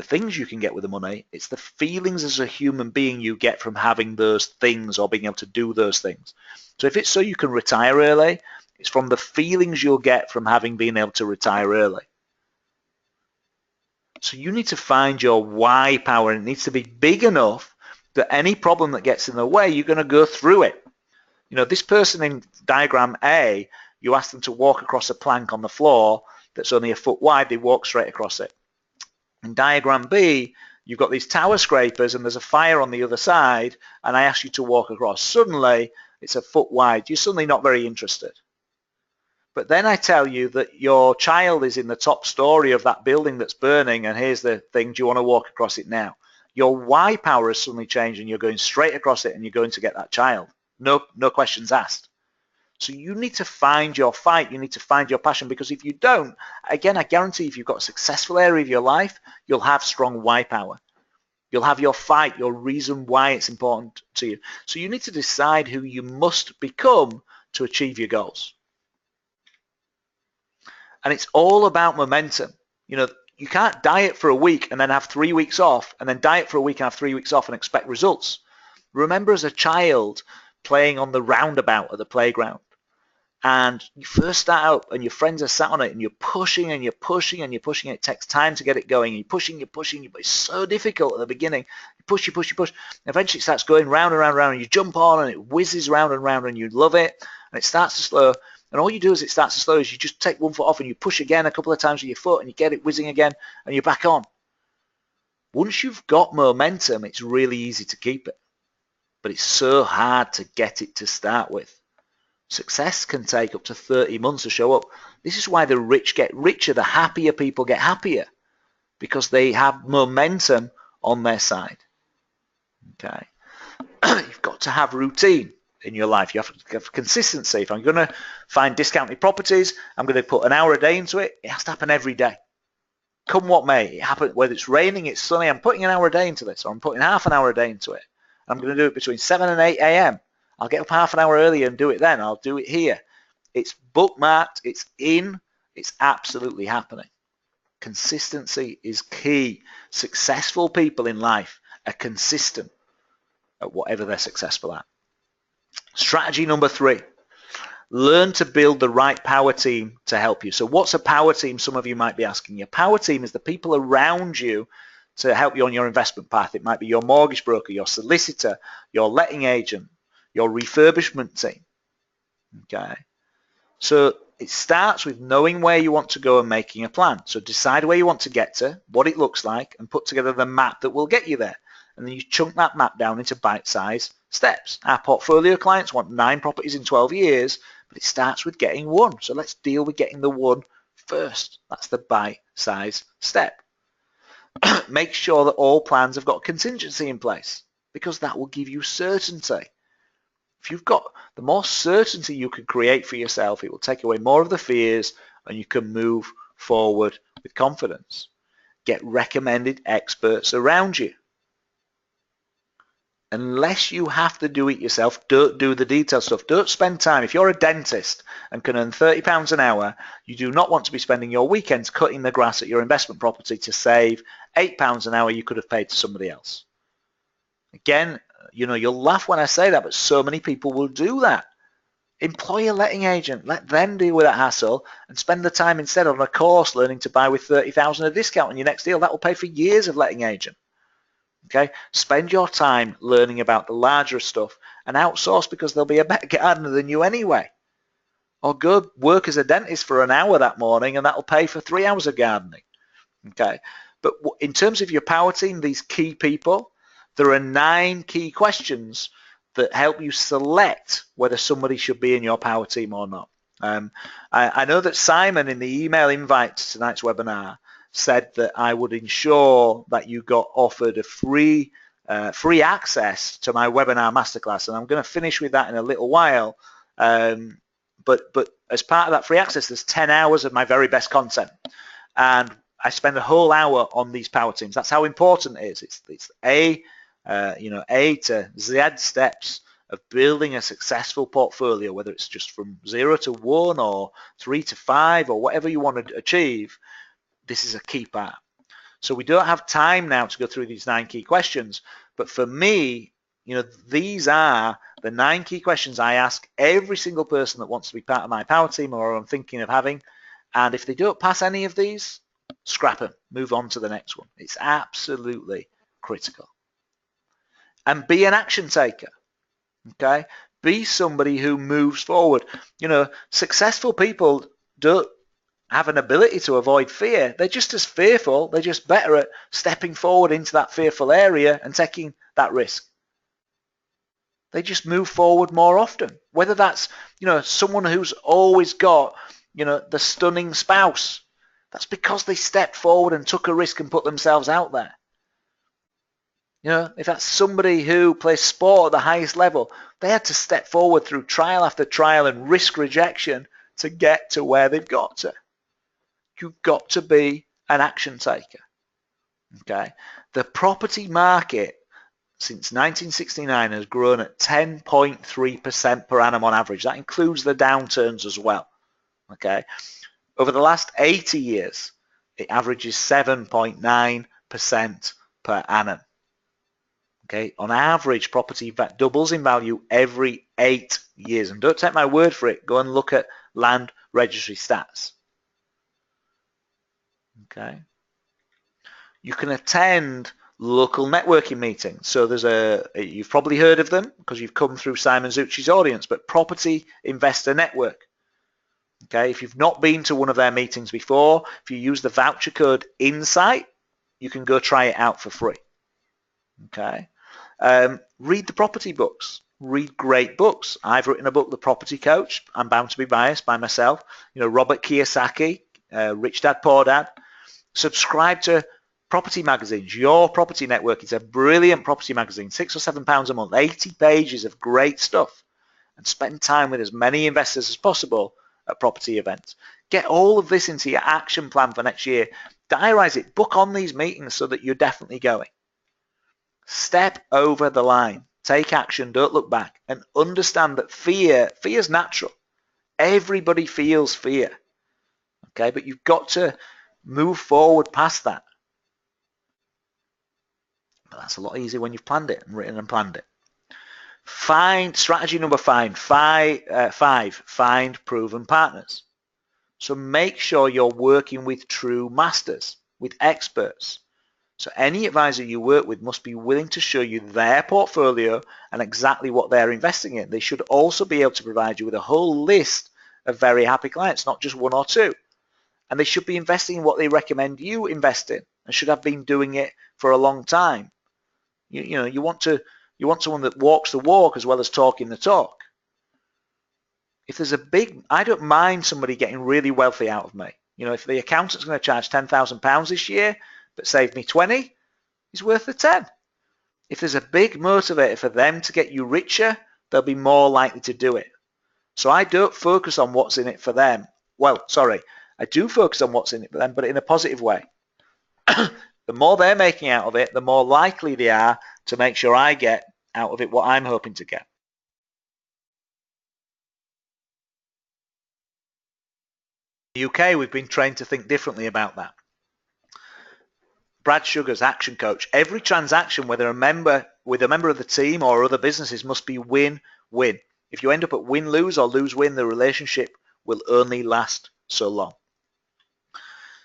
Speaker 1: things you can get with the money. It's the feelings as a human being you get from having those things or being able to do those things. So if it's so you can retire early, it's from the feelings you'll get from having been able to retire early. So you need to find your why power, and it needs to be big enough that any problem that gets in the way, you're going to go through it. This person in diagram A, you ask them to walk across a plank on the floor that's only a foot wide, they walk straight across it. In diagram B, you've got these tower scrapers and there's a fire on the other side, and I ask you to walk across. Suddenly, it's a foot wide. You're suddenly not very interested. But then I tell you that your child is in the top story of that building that's burning, and here's the thing, do you want to walk across it now? Your why power has suddenly changed, and you're going straight across it, and you're going to get that child. No questions asked. So you need to find your fight. You need to find your passion, because if you don't, again, I guarantee if you've got a successful area of your life, you'll have strong why power. You'll have your fight, your reason why it's important to you. So you need to decide who you must become to achieve your goals. And it's all about momentum. You can't diet for a week and then have 3 weeks off, and then diet for a week and have 3 weeks off and expect results. Remember as a child playing on the roundabout at the playground, and you first start out and your friends are sat on it, and you're pushing and you're pushing and you're pushing. It takes time to get it going. You're pushing, but it's so difficult at the beginning. You push. Eventually it starts going round and round and round, and you jump on and it whizzes round and round, and you love it, and it starts to slow. And all you do as it starts to slow is you just take one foot off and you push again a couple of times with your foot, and you get it whizzing again, and you're back on. Once you've got momentum, it's really easy to keep it, but it's so hard to get it to start with. Success can take up to 30 months to show up. This is why the rich get richer, the happier people get happier, because they have momentum on their side. Okay. You've got to have routine in your life. You have to have consistency. If I'm going to find discounted properties, I'm going to put an hour a day into it. It has to happen every day. Come what may, it happens whether it's raining, it's sunny, I'm putting an hour a day into this, or I'm putting half an hour a day into it. I'm going to do it between 7 and 8 a.m. I'll get up half an hour earlier and do it then. I'll do it here. It's bookmarked, it's in, it's absolutely happening. Consistency is key. Successful people in life are consistent at whatever they're successful at. Strategy number 3, learn to build the right power team to help you. So what's a power team? Some of you might be asking. Your power team is the people around you to help you on your investment path. It might be your mortgage broker, your solicitor, your letting agent, your refurbishment team. Okay. So it starts with knowing where you want to go and making a plan. So decide where you want to get to, what it looks like, and put together the map that will get you there. And then you chunk that map down into bite-sized steps. Our portfolio clients want 9 properties in 12 years, but it starts with getting 1. So let's deal with getting the 1 first. That's the bite-sized step. Make sure that all plans have got contingency in place, because that will give you certainty. If you've got, the more certainty you can create for yourself, it will take away more of the fears, and you can move forward with confidence. Get recommended experts around you. Unless you have to do it yourself, don't do the detailed stuff. Don't spend time. If you're a dentist and can earn £30 an hour, you do not want to be spending your weekends cutting the grass at your investment property to save £8 an hour you could have paid to somebody else. Again, you'll laugh when I say that, but so many people will do that. Employ a letting agent. Let them deal with that hassle and spend the time instead on a course learning to buy with 30,000 a discount on your next deal. That will pay for years of letting agent. Okay, spend your time learning about the larger stuff and outsource, because they'll be a better gardener than you anyway. Or go work as a dentist for an hour that morning, and that'll pay for 3 hours of gardening. Okay, but in terms of your power team, these key people, there are 9 key questions that help you select whether somebody should be in your power team or not. I know that Simon, in the email invite to tonight's webinar, said that I would ensure that you got offered a free access to my webinar masterclass, and I'm going to finish with that in a little while. But as part of that free access, there's 10 hours of my very best content, and I spend a whole hour on these power teams. That's how important it is. It's A to Z steps of building a successful portfolio, whether it's just from 0 to 1 or 3 to 5 or whatever you want to achieve. This is a key part. So we don't have time now to go through these 9 key questions, but for me, these are the 9 key questions I ask every single person that wants to be part of my power team or I'm thinking of having. And if they don't pass any of these, scrap them, move on to the next one. It's absolutely critical. And be an action taker. Okay? Be somebody who moves forward. Successful people don't have an ability to avoid fear. They're just as fearful. They're just better at stepping forward into that fearful area and taking that risk. They just move forward more often. Whether that's, someone who's always got, the stunning spouse. That's because they stepped forward and took a risk and put themselves out there. If that's somebody who plays sport at the highest level, they had to step forward through trial after trial and risk rejection to get to where they've got to. You've got to be an action taker. Okay? The property market since 1969 has grown at 10.3% per annum on average. That includes the downturns as well. Okay? Over the last 80 years, it averages 7.9% per annum. Okay, on average, property doubles in value every 8 years. And don't take my word for it. Go and look at land registry stats. Okay. You can attend local networking meetings. So you've probably heard of them because you've come through Simon Zucci's audience, but Property Investor Network. Okay, if you've not been to one of their meetings before, if you use the voucher code INSIGHT, you can go try it out for free. Okay. Read the property books. Read great books. I've written a book, The Property Coach. I'm bound to be biased by myself. Robert Kiyosaki, Rich Dad Poor Dad. Subscribe to property magazines. Your Property Network is a brilliant property magazine, £6 or £7 a month, 80 pages of great stuff. And spend time with as many investors as possible at property events. Get all of this into your action plan for next year. Diarise it. Book on these meetings so that you're definitely going. Step over the line. Take action. Don't look back. And understand that fear's natural. Everybody feels fear. Okay, but you've got to move forward past that. But that's a lot easier when you've planned it and written and planned it. Strategy number five, find proven partners. So make sure you're working with true masters, with experts. So any advisor you work with must be willing to show you their portfolio and exactly what they're investing in. They should also be able to provide you with a whole list of very happy clients, not just one or two. And they should be investing in what they recommend you invest in and should have been doing it for a long time. You want someone that walks the walk as well as talking the talk. If there's I don't mind somebody getting really wealthy out of me. If the accountant's going to charge £10,000 this year, but save me 20, he's worth the 10. If there's a big motivator for them to get you richer, they'll be more likely to do it. So I don't focus on what's in it for them. Well, sorry, I do focus on what's in it for them, but in a positive way. The more they're making out of it, the more likely they are to make sure I get out of it what I'm hoping to get. In the UK, we've been trained to think differently about that. Brad Sugar's Action Coach. Every transaction, whether with a member of the team or other businesses, must be win-win. If you end up at win-lose or lose-win, the relationship will only last so long.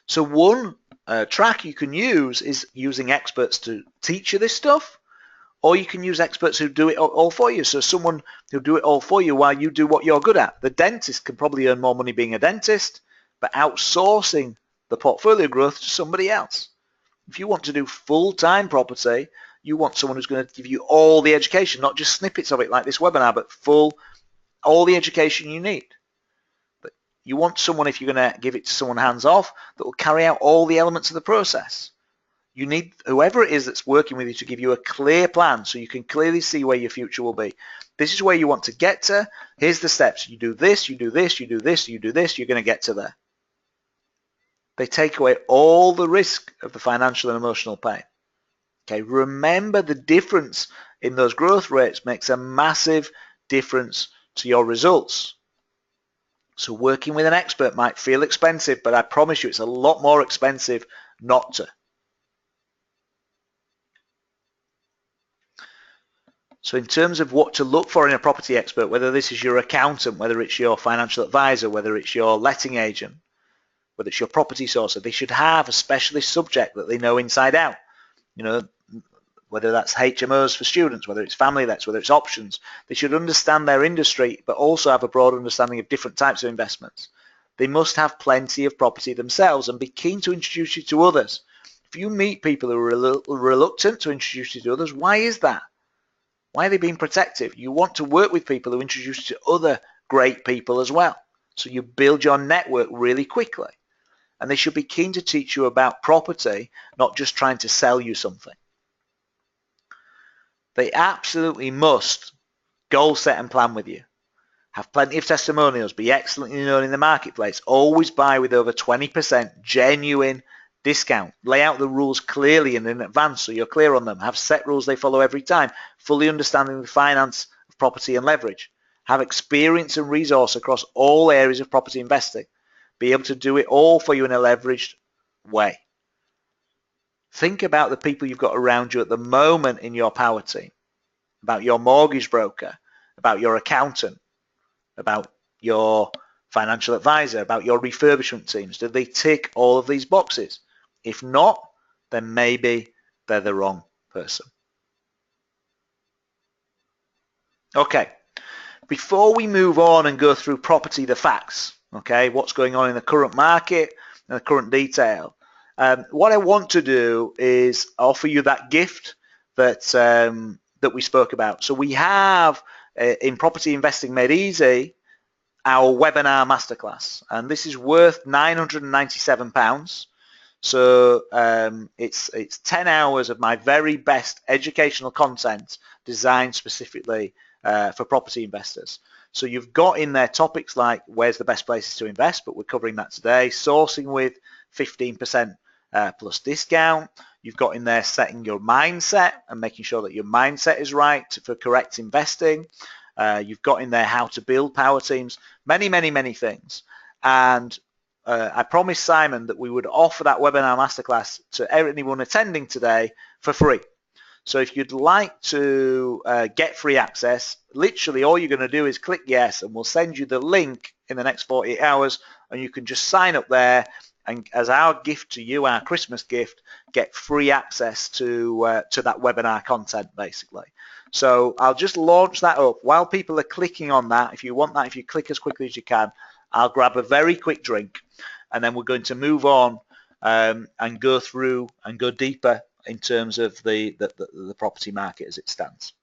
Speaker 1: So one track you can use is using experts to teach you this stuff, or you can use experts who do it all for you. So someone who'll do it all for you while you do what you're good at. The dentist can probably earn more money being a dentist, but outsourcing the portfolio growth to somebody else. If you want to do full-time property, you want someone who's going to give you all the education, not just snippets of it like this webinar, but all the education you need. But you want someone, if you're going to give it to someone hands-off, that will carry out all the elements of the process. You need whoever it is that's working with you to give you a clear plan so you can clearly see where your future will be. This is where you want to get to. Here's the steps. You do this, you do this, you do this, you do this, you're going to get to there. They take away all the risk of the financial and emotional pain. Okay, remember the difference in those growth rates makes a massive difference to your results. So working with an expert might feel expensive, but I promise you it's a lot more expensive not to. So in terms of what to look for in a property expert, whether this is your accountant, whether it's your financial advisor, whether it's your letting agent, whether it's your property sourcer, they should have a specialist subject that they know inside out. Whether that's HMOs for students, whether it's family lets, whether it's options. They should understand their industry, but also have a broad understanding of different types of investments. They must have plenty of property themselves and be keen to introduce you to others. If you meet people who are reluctant to introduce you to others, why is that? Why are they being protective? You want to work with people who introduce you to other great people as well. So you build your network really quickly. And they should be keen to teach you about property, not just trying to sell you something. They absolutely must goal set and plan with you. Have plenty of testimonials, be excellently known in the marketplace, always buy with over 20% genuine discount. Lay out the rules clearly and in advance so you're clear on them. Have set rules they follow every time, fully understanding the finance of property and leverage. Have experience and resource across all areas of property investing. Be able to do it all for you in a leveraged way. Think about the people you've got around you at the moment in your power team, about your mortgage broker, about your accountant, about your financial advisor, about your refurbishment teams. Do they tick all of these boxes? If not, then maybe they're the wrong person. Okay, before we move on and go through property, the facts, okay, what's going on in the current market and the current detail, what I want to do is offer you that gift that that we spoke about. So we have in Property Investing Made Easy our webinar masterclass, and this is worth £997. So it's 10 hours of my very best educational content designed specifically for property investors. So you've got in there topics like where's the best places to invest, but we're covering that today. Sourcing with 15% plus discount. You've got in there setting your mindset and making sure that your mindset is right for correct investing. You've got in there how to build power teams, many, many, many things. And I promised Simon that we would offer that webinar masterclass to anyone attending today for free. So if you'd like to get free access, literally all you're going to do is click yes, and we'll send you the link in the next 48 hours, and you can just sign up there, and as our gift to you, our Christmas gift, get free access to that webinar content, basically. So I'll just launch that up. While people are clicking on that, if you want that, if you click as quickly as you can, I'll grab a very quick drink, and then we're going to move on and go through and go deeper in terms of the property market as it stands.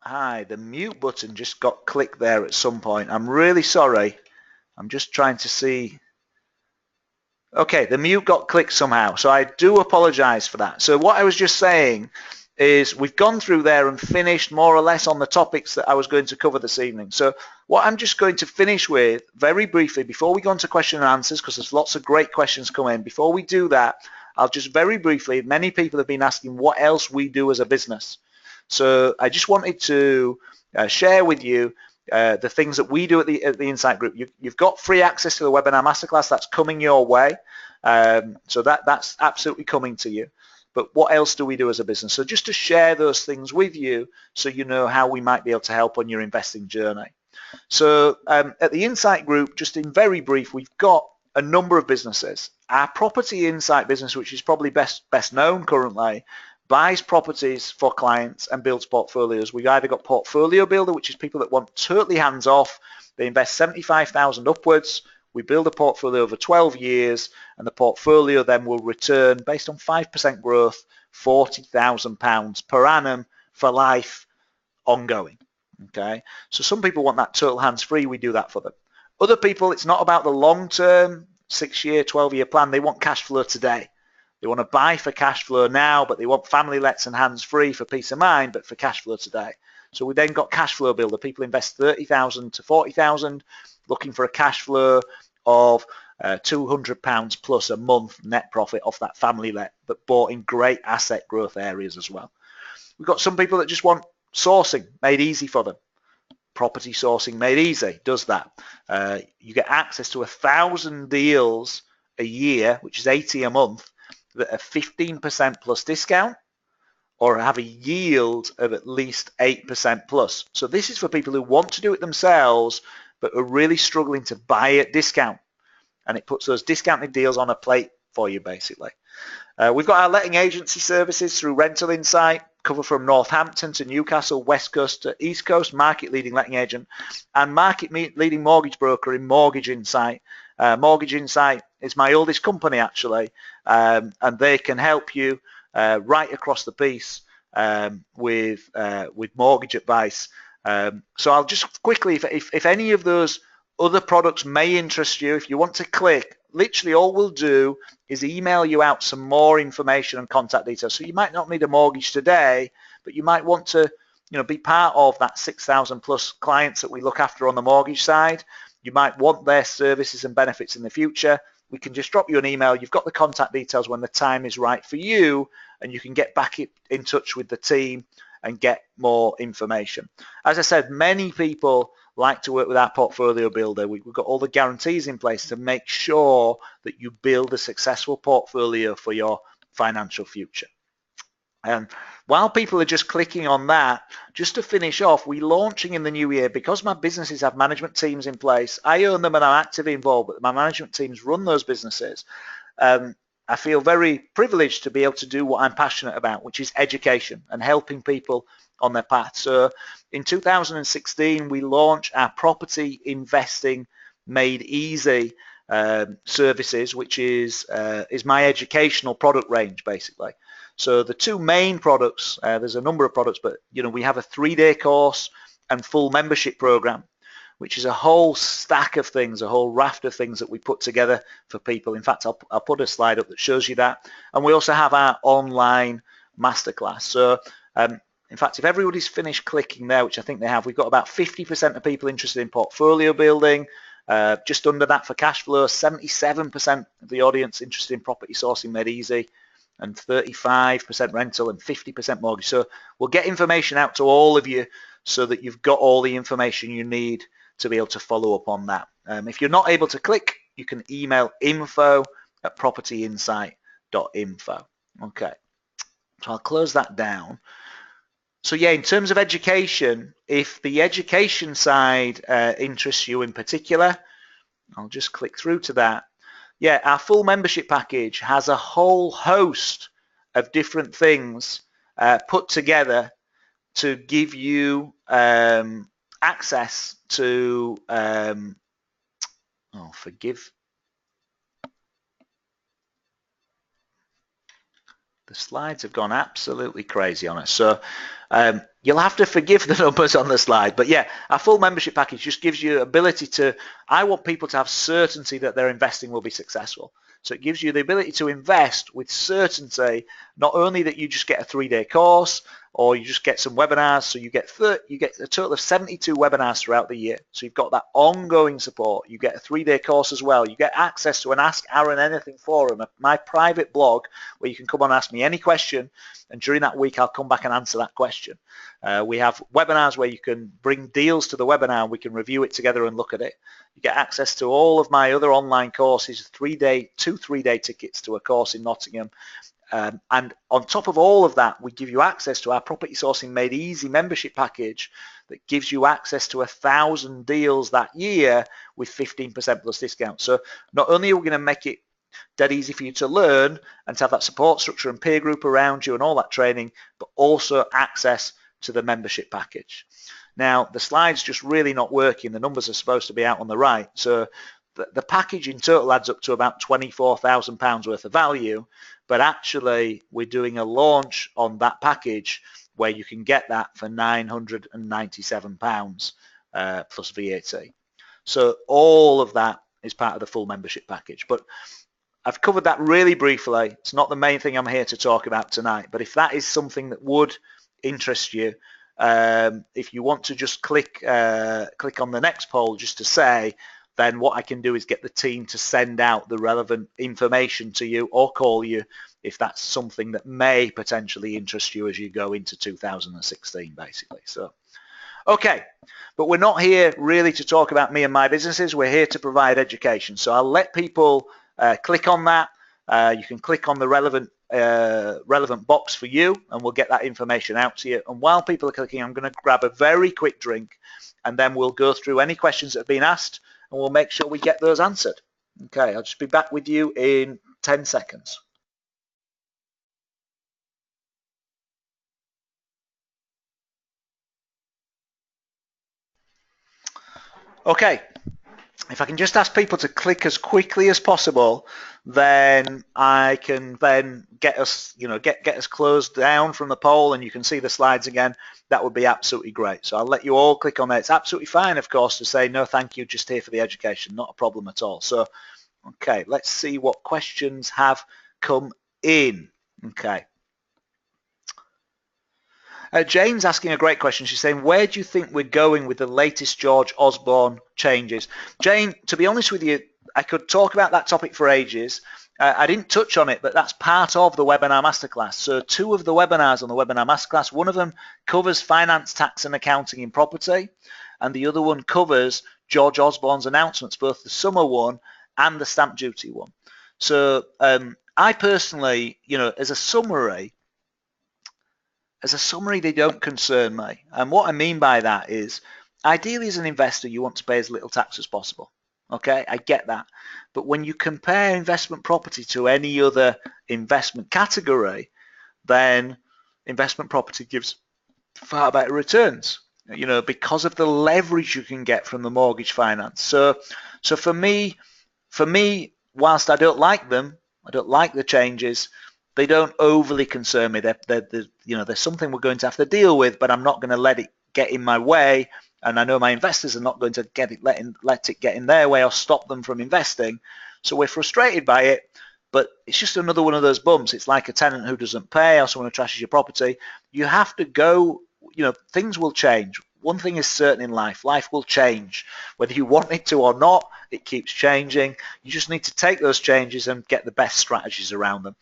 Speaker 1: Hi, the mute button just got clicked there at some point. I'm really sorry. I'm just trying to see. Okay, the mute got clicked somehow, so I do apologize for that. So what I was just saying is we've gone through there and finished more or less on the topics that I was going to cover this evening. So what I'm just going to finish with very briefly before we go on to question and answers, because there's lots of great questions coming in. Before we do that, I'll just very briefly, many people have been asking what else we do as a business. So I just wanted to share with you the things that we do at the Insight Group. You've got free access to the webinar masterclass. That's coming your way. So that's absolutely coming to you. But what else do we do as a business? So just to share those things with you so you know how we might be able to help on your investing journey. So at the Insight Group, just in very brief, we've got a number of businesses. Our Property Insight business, which is probably best known currently, buys properties for clients and builds portfolios. We've either got Portfolio Builder, which is people that want totally hands-off. They invest 75,000 upwards. We build a portfolio over 12 years, and the portfolio then will return, based on 5% growth, £40,000 per annum for life, ongoing. Okay, so some people want that total hands-free. We do that for them. Other people, it's not about the long-term 6-year, 12-year plan. They want cash flow today. They want to buy for cash flow now, but they want family lets and hands-free for peace of mind, but for cash flow today. So we then got Cash Flow Builder. People invest 30,000 to 40,000, looking for a cash flow of £200 plus a month net profit off that family let, but bought in great asset growth areas as well. We've got some people that just want sourcing made easy for them. Property sourcing made easy does that. You get access to 1,000 deals a year, which is 80 a month, that are 15% plus discount or have a yield of at least 8% plus. So this is for people who want to do it themselves but are really struggling to buy at discount, and it puts those discounted deals on a plate for you basically. We've got our letting agency services through Rental Insight, cover from Northampton to Newcastle, West Coast to East Coast, market leading letting agent, and market leading mortgage broker in Mortgage Insight. Mortgage Insight is my oldest company actually, and they can help you right across the piece with mortgage advice. So I'll just quickly, if any of those other products may interest you, if you want to click, literally all we'll do is email you out some more information and contact details. So you might not need a mortgage today, but you might want to, be part of that 6,000 plus clients that we look after on the mortgage side. You might want their services and benefits in the future. We can just drop you an email. You've got the contact details when the time is right for you, and you can get back in touch with the team and get more information. As I said, many people like to work with our Portfolio Builder. We've got all the guarantees in place to make sure that you build a successful portfolio for your financial future. And while people are just clicking on that, just to finish off, we're launching in the new year, because my businesses have management teams in place. I own them and I'm actively involved, but my management teams run those businesses. I feel very privileged to be able to do what I'm passionate about, which is education and helping people on their path. So in 2016, we launched our Property Investing Made Easy services, which is my educational product range, basically. So the two main products, there's a number of products, but we have a 3-day course and full membership program, which is a whole stack of things, a whole raft of things that we put together for people. In fact, I'll put a slide up that shows you that. And we also have our online masterclass. So in fact, if everybody's finished clicking there, which I think they have, we've got about 50% of people interested in portfolio building, just under that for cash flow, 77% of the audience interested in property sourcing made easy, and 35% rental and 50% mortgage. So we'll get information out to all of you so that you've got all the information you need to be able to follow up on that. If you're not able to click, you can email info@propertyinsight.info. Okay, so I'll close that down. So yeah, in terms of education, if the education side interests you in particular, I'll just click through to that. Yeah, our full membership package has a whole host of different things put together to give you access to, forgive. The slides have gone absolutely crazy on us. So You'll have to forgive the numbers on the slide, but yeah, our full membership package just gives you ability to, I want people to have certainty that their investing will be successful. So it gives you the ability to invest with certainty, not only that you just get a 3-day course or you just get some webinars, so you get a total of 72 webinars throughout the year. So you've got that ongoing support. You get a 3-day course as well. You get access to an Ask Aaron Anything forum, my private blog, where you can come on and ask me any question, and during that week I'll come back and answer that question. We have webinars where you can bring deals to the webinar and we can review it together and look at it. You get access to all of my other online courses, 2 3-day tickets to a course in Nottingham. And on top of all of that, we give you access to our Property Sourcing Made Easy membership package that gives you access to 1,000 deals that year with 15% plus discount. So not only are we going to make it dead easy for you to learn and to have that support structure and peer group around you and all that training, but also access to the membership package. Now, the slide's just really not working. The numbers are supposed to be out on the right. So the package in total adds up to about £24,000 worth of value, but actually we're doing a launch on that package where you can get that for £997 plus VAT. So all of that is part of the full membership package. But I've covered that really briefly. It's not the main thing I'm here to talk about tonight, but if that is something that would interest you, if you want to just click on the next poll just to say, then what I can do is get the team to send out the relevant information to you or call you if that's something that may potentially interest you as you go into 2016, basically. So, okay, but we're not here really to talk about me and my businesses. We're here to provide education. So I'll let people click on that. You can click on the relevant box for you and we'll get that information out to you. And while people are clicking, I'm going to grab a very quick drink and then we'll go through any questions that have been asked and we'll make sure we get those answered. Okay, I'll just be back with you in 10 seconds. Okay, if I can just ask people to click as quickly as possible, then I can then get us, get us closed down from the poll and you can see the slides again. That would be absolutely great. So I'll let you all click on there. It's absolutely fine, of course, to say no thank you, just here for the education, not a problem at all. So, okay, let's see what questions have come in. Okay. Jane's asking a great question. She's saying, where do you think we're going with the latest George Osborne changes? Jane, to be honest with you, I could talk about that topic for ages. I didn't touch on it, but that's part of the webinar masterclass. So 2 of the webinars on the webinar masterclass, one of them covers finance, tax and accounting in property, and the other one covers George Osborne's announcements, both the summer one and the stamp duty one. So I personally, as a summary, they don't concern me. And what I mean by that is, ideally as an investor, you want to pay as little tax as possible. Okay, I get that. But when you compare investment property to any other investment category, then investment property gives far better returns, because of the leverage you can get from the mortgage finance. So for me, whilst I don't like them, I don't like the changes, they don't overly concern me. There's something we're going to have to deal with, but I'm not going to let it get in my way. And I know my investors are not going to let it get in their way or stop them from investing. So we're frustrated by it, but it's just another one of those bumps. It's like a tenant who doesn't pay or someone who trashes your property. You have to go, things will change. One thing is certain in life. Life will change. Whether you want it to or not, it keeps changing. You just need to take those changes and get the best strategies around them.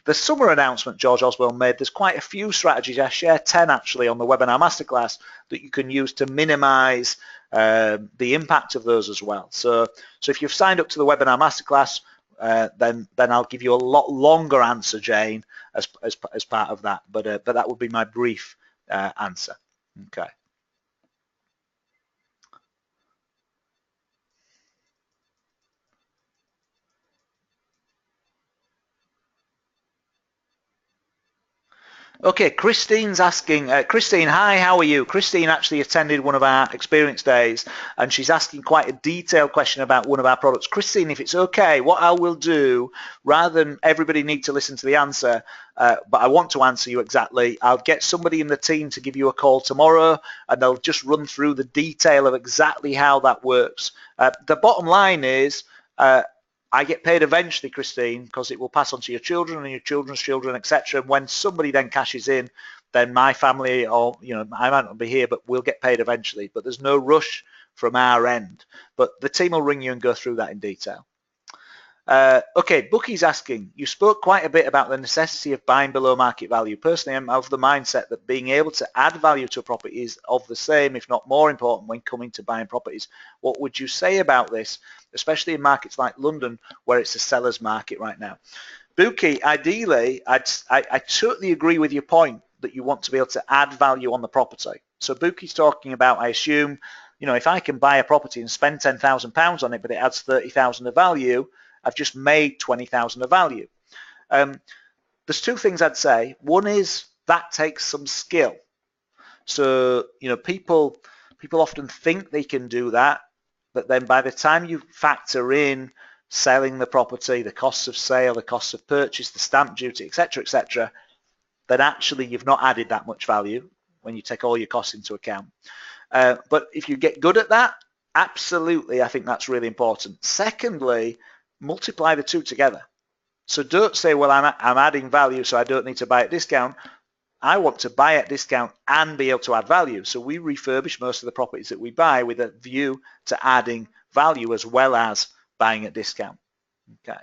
Speaker 1: The summer announcement George Osborne made, there's quite a few strategies. I share 10 actually on the webinar masterclass that you can use to minimize the impact of those as well. So if you've signed up to the webinar masterclass, then I'll give you a lot longer answer, Jane, as part of that. But that would be my brief answer. Okay. Okay, Christine's asking, Christine, hi, how are you? Christine actually attended one of our experience days and she's asking quite a detailed question about one of our products. Christine, if it's okay, what I will do, rather than everybody need to listen to the answer, but I want to answer you exactly, I'll get somebody in the team to give you a call tomorrow and they'll just run through the detail of exactly how that works. The bottom line is, I get paid eventually, Christine, because it will pass on to your children and your children's children, etc. And when somebody then cashes in, then my family, or I might not be here, but we'll get paid eventually. But there's no rush from our end. But the team will ring you and go through that in detail. Okay, Bookie's asking, you spoke quite a bit about the necessity of buying below market value. Personally, I'm of the mindset that being able to add value to a property is of the same, if not more important, when coming to buying properties. What would you say about this, especially in markets like London, where it's a seller's market right now? Bookie, ideally, I totally agree with your point that you want to be able to add value on the property. So Bookie's talking about, I assume, if I can buy a property and spend £10,000 on it, but it adds 30,000 of value, I've just made 20,000 of value. There's two things I'd say. One is that takes some skill. So, people often think they can do that, but then by the time you factor in selling the property, the costs of sale, the costs of purchase, the stamp duty, etc., then actually you've not added that much value when you take all your costs into account. But if you get good at that, absolutely, I think that's really important. Secondly, multiply the two together. So don't say, well, I'm adding value, so I don't need to buy at discount. I want to buy at discount and be able to add value. So we refurbish most of the properties that we buy with a view to adding value as well as buying at discount. Okay.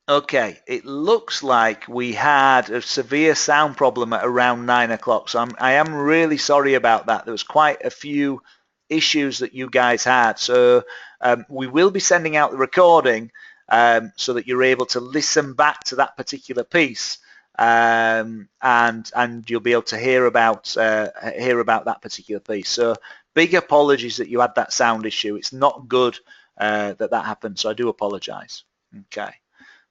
Speaker 1: Okay, it looks like we had a severe sound problem at around 9 o'clock. So I am really sorry about that. There was quite a few issues that you guys had. So we will be sending out the recording so that you're able to listen back to that particular piece and you'll be able to hear about that particular piece. So big apologies that you had that sound issue. It's not good that happened. So I do apologize. Okay.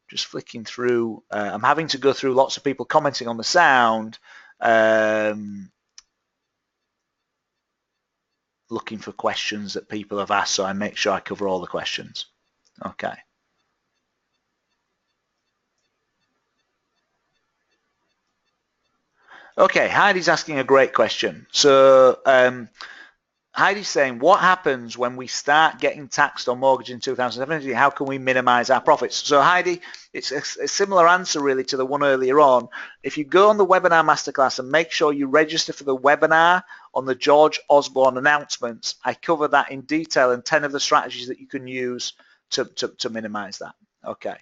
Speaker 1: Just flicking through. I'm having to go through lots of people commenting on the sound, looking for questions that people have asked, so I make sure I cover all the questions. Okay. Okay, Heidi's asking a great question. So Heidi's saying, what happens when we start getting taxed on mortgage in 2017? How can we minimize our profits? So Heidi, it's a similar answer really to the one earlier on. If you go on the webinar masterclass and make sure you register for the webinar on the George Osborne announcements, I cover that in detail and 10 of the strategies that you can use to minimize that. Okay.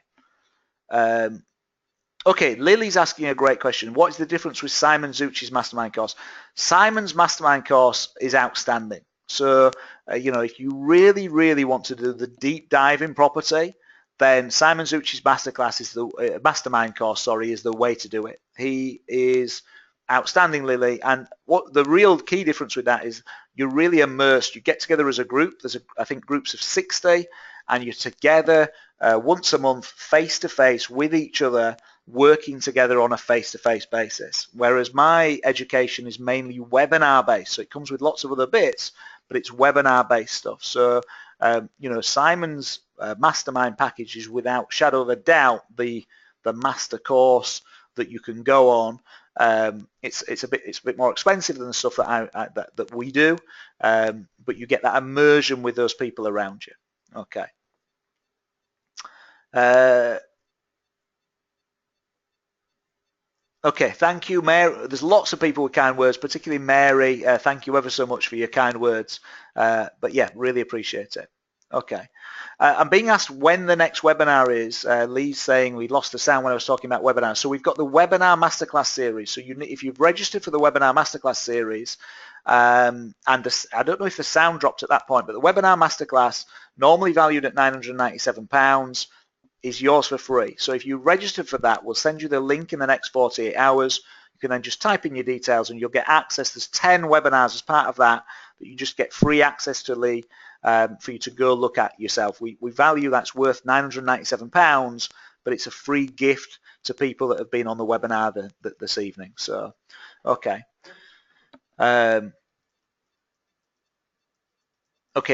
Speaker 1: Okay, Lily's asking a great question. What is the difference with Simon Zucci's mastermind course? Simon's mastermind course is outstanding. So, if you really, really want to do the deep dive in property, then Simon Zucci's masterclass is the mastermind course, is the way to do it. He is outstanding, Lily. And what the real key difference with that is you're really immersed. You get together as a group. There's, I think, groups of 60, and you're together once a month, face to face with each other, working together on a face-to-face basis. Whereas my education is mainly webinar-based, so it comes with lots of other bits, but it's webinar-based stuff. So, Simon's mastermind package is without shadow of a doubt the master course that you can go on. It's a bit more expensive than the stuff that we do, but you get that immersion with those people around you. Okay. Okay, thank you, Mary. There's lots of people with kind words, particularly Mary. Thank you ever so much for your kind words. But yeah, really appreciate it. Okay. I'm being asked when the next webinar is. Lee's saying we lost the sound when I was talking about webinars. So we've got the webinar masterclass series. So if you've registered for the webinar masterclass series, I don't know if the sound dropped at that point, but the webinar masterclass, normally valued at £997, is yours for free. So if you register for that, we'll send you the link in the next 48 hours. You can then just type in your details and you'll get access. There's 10 webinars as part of that you just get free access to, Lee, for you to go look at yourself. We value that's worth £997, but it's a free gift to people that have been on the webinar this evening. So, okay. Okay,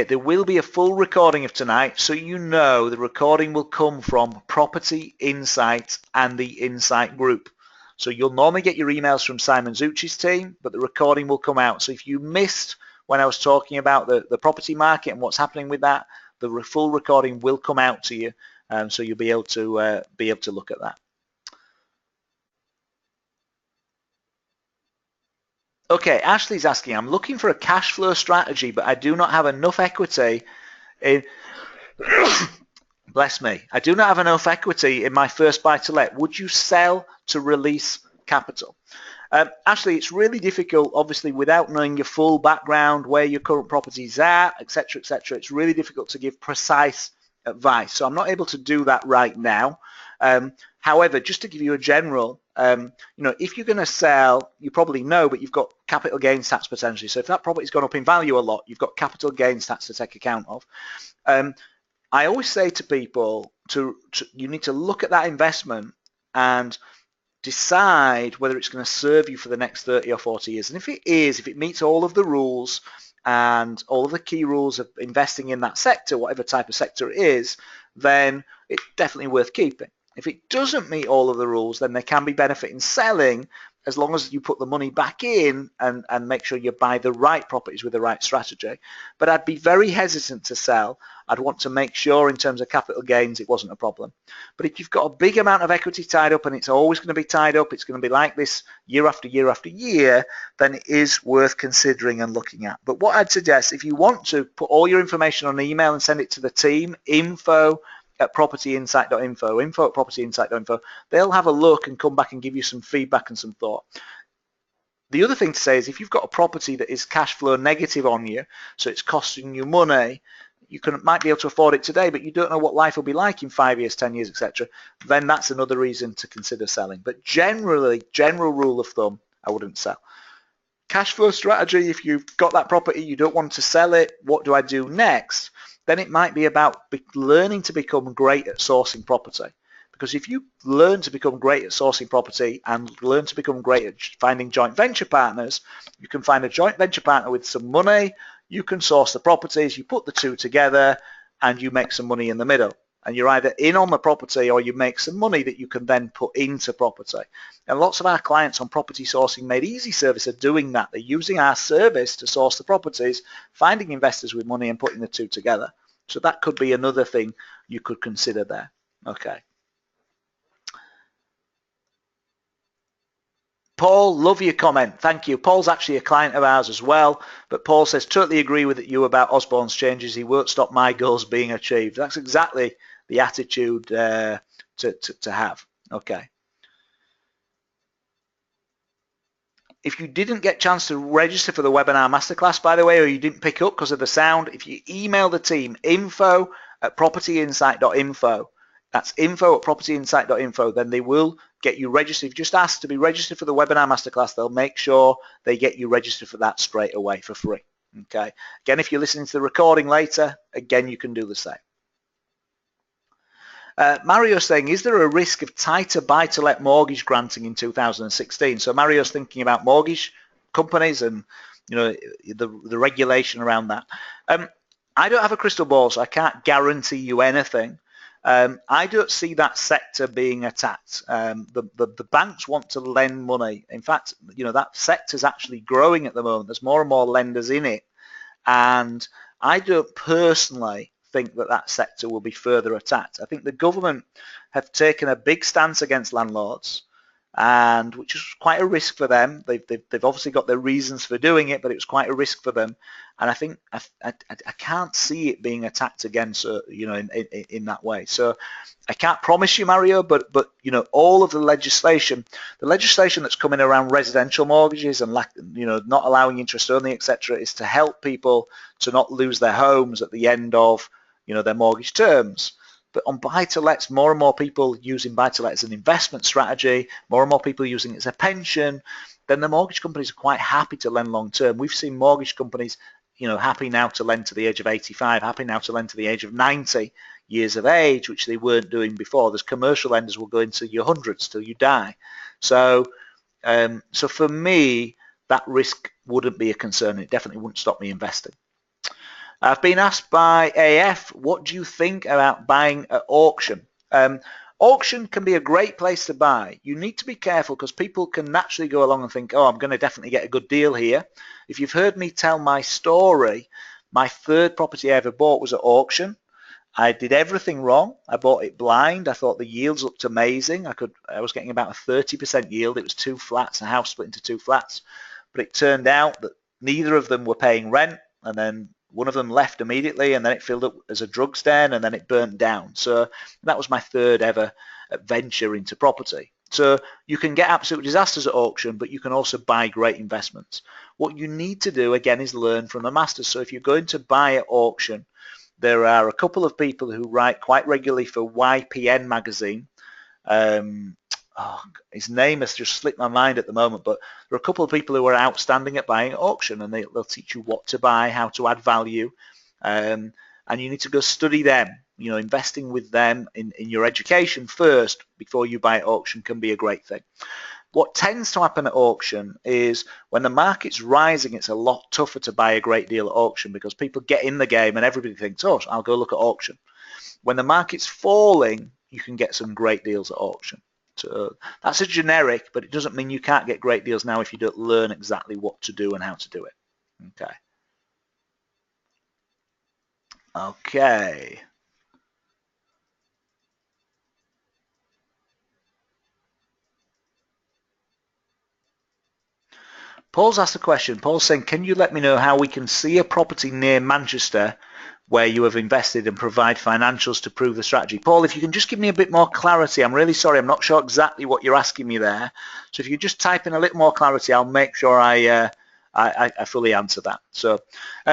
Speaker 1: there will be a full recording of tonight, so you know the recording will come from Property Insight and the Insight Group. So you'll normally get your emails from Simon Zucci's team, but the recording will come out. So if you missed when I was talking about the property market and what's happening with that, the full recording will come out to you, so you'll be able to look at that. Okay, Ashley's asking, I'm looking for a cash flow strategy, but I do not have enough equity in bless me, I do not have enough equity in my first buy-to-let. Would you sell to release capital? Ashley, it's really difficult, obviously, without knowing your full background, where your current property's at, etc., etc. It's really difficult to give precise advice. So I'm not able to do that right now. However, just to give you a general, if you're going to sell, you probably know, but you've got capital gains tax potentially. So if that property's gone up in value a lot, you've got capital gains tax to take account of. I always say to people, you need to look at that investment and decide whether it's going to serve you for the next 30 or 40 years. And if it meets all of the rules and all of the key rules of investing in that sector, whatever type of sector it is, then it's definitely worth keeping. If it doesn't meet all of the rules, then there can be benefit in selling, as long as you put the money back in and make sure you buy the right properties with the right strategy. But I'd be very hesitant to sell. I'd want to make sure in terms of capital gains it wasn't a problem. But if you've got a big amount of equity tied up and it's always going to be tied up, it's going to be like this year after year after year, then it is worth considering and looking at. But what I'd suggest, if you want to, put all your information on an email and send it to the team, info@propertyinsight.info, info@propertyinsight.info. They'll have a look and come back and give you some feedback and some thought. The other thing to say is if you've got a property that is cash flow negative on you, so it's costing you money, you might be able to afford it today, but you don't know what life will be like in 5 years, 10 years, etc., then that's another reason to consider selling. But generally, general rule of thumb, I wouldn't sell. Cash flow strategy, if you've got that property, you don't want to sell it, what do I do next? Then it might be about learning to become great at sourcing property. Because if you learn to become great at sourcing property and learn to become great at finding joint venture partners, you can find a joint venture partner with some money, you can source the properties, you put the two together, and you make some money in the middle. And you're either in on the property or you make some money that you can then put into property. And lots of our clients on Property Sourcing Made Easy service are doing that. They're using our service to source the properties, finding investors with money and putting the two together. So that could be another thing you could consider there. Okay. Paul, love your comment. Thank you. Paul's actually a client of ours as well. But Paul says, totally agree with you about Osborne's changes. He won't stop my goals being achieved. That's exactly the attitude to have. Okay. If you didn't get a chance to register for the webinar masterclass, by the way, or you didn't pick up because of the sound, if you email the team, info@propertyinsight.info, that's info@propertyinsight.info, then they will get you registered. If you just ask to be registered for the webinar masterclass, they'll make sure they get you registered for that straight away for free. Okay. Again, if you're listening to the recording later, again, you can do the same. Mario's saying, is there a risk of tighter buy-to-let mortgage granting in 2016? So Mario's thinking about mortgage companies and the regulation around that. I don't have a crystal ball, so I can't guarantee you anything. I don't see that sector being attacked. The banks want to lend money. In fact, that sector is actually growing at the moment. There's more and more lenders in it, and I don't personally think that sector will be further attacked. I think the government have taken a big stance against landlords, and which is quite a risk for them. They've obviously got their reasons for doing it, but it was quite a risk for them. And I think I can't see it being attacked again, so in that way. So I can't promise you, Mario, but all of the legislation that's coming around residential mortgages and not allowing interest only, etc., is to help people to not lose their homes at the end of their mortgage terms. But on buy-to-lets, more and more people using buy-to-let as an investment strategy, more and more people using it as a pension, then the mortgage companies are quite happy to lend long-term. We've seen mortgage companies, happy now to lend to the age of 85, happy now to lend to the age of 90 years of age, which they weren't doing before. There's commercial lenders will go into your hundreds till you die. So for me, that risk wouldn't be a concern. It definitely wouldn't stop me investing. I've been asked by AF, what do you think about buying at auction? Auction can be a great place to buy. You need to be careful because people can naturally go along and think, oh, I'm going to definitely get a good deal here. If you've heard me tell my story, my third property I ever bought was at auction. I did everything wrong. I bought it blind. I thought the yields looked amazing. I was getting about a 30% yield. It was 2 flats, a house split into 2 flats. But it turned out that neither of them were paying rent, and then one of them left immediately, and then it filled up as a drugs den, and then it burnt down. So that was my third ever venture into property. So you can get absolute disasters at auction, but you can also buy great investments. What you need to do, again, is learn from the masters. So if you're going to buy at auction, there are a couple of people who write quite regularly for YPN magazine. His name has just slipped my mind at the moment, but there are a couple of people who are outstanding at buying at auction, and they'll teach you what to buy, how to add value, and you need to go study them. Investing with them in your education first before you buy at auction can be a great thing. What tends to happen at auction is when the market's rising, it's a lot tougher to buy a great deal at auction because people get in the game and everybody thinks, oh, I'll go look at auction. When the market's falling, you can get some great deals at auction. So that's a generic, but it doesn't mean you can't get great deals now if you don't learn exactly what to do and how to do it. Okay. Paul's asked a question. Paul's saying, can you let me know how we can see a property near Manchester where you have invested and provide financials to prove the strategy? Paul, if you can just give me a bit more clarity. I'm really sorry. I'm not sure exactly what you're asking me there. So if you just type in a little more clarity, I'll make sure I fully answer that. So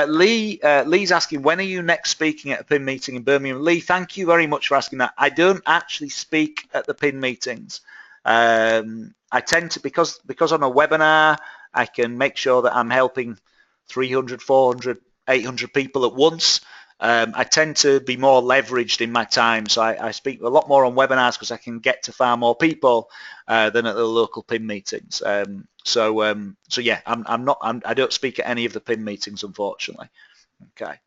Speaker 1: Lee's asking, when are you next speaking at a PIN meeting in Birmingham? Lee, thank you very much for asking that. I don't actually speak at the PIN meetings. I tend to, because I'm a webinar, I can make sure that I'm helping 300, 400, 800 people at once. I tend to be more leveraged in my time, so I speak a lot more on webinars because I can get to far more people than at the local PIN meetings. So yeah, I don't speak at any of the PIN meetings, unfortunately. Okay.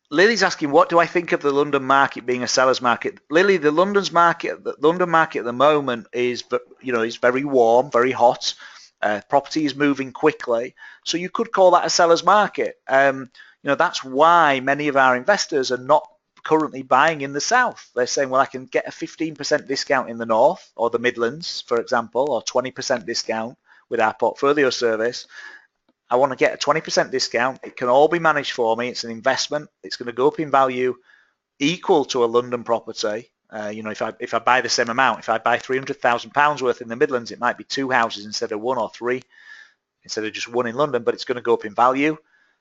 Speaker 1: Lily's asking, what do I think of the London market being a seller's market? Lily, the London market at the moment is very warm, very hot. Property is moving quickly, so you could call that a seller's market. That's why many of our investors are not currently buying in the south. They're saying, well, I can get a 15% discount in the north or the Midlands, for example, or 20% discount with our portfolio service. I want to get a 20% discount. It can all be managed for me. It's an investment. It's going to go up in value equal to a London property. If I buy the same amount, if I buy £300,000 worth in the Midlands, it might be 2 houses instead of 1 or 3, instead of just 1 in London, but it's going to go up in value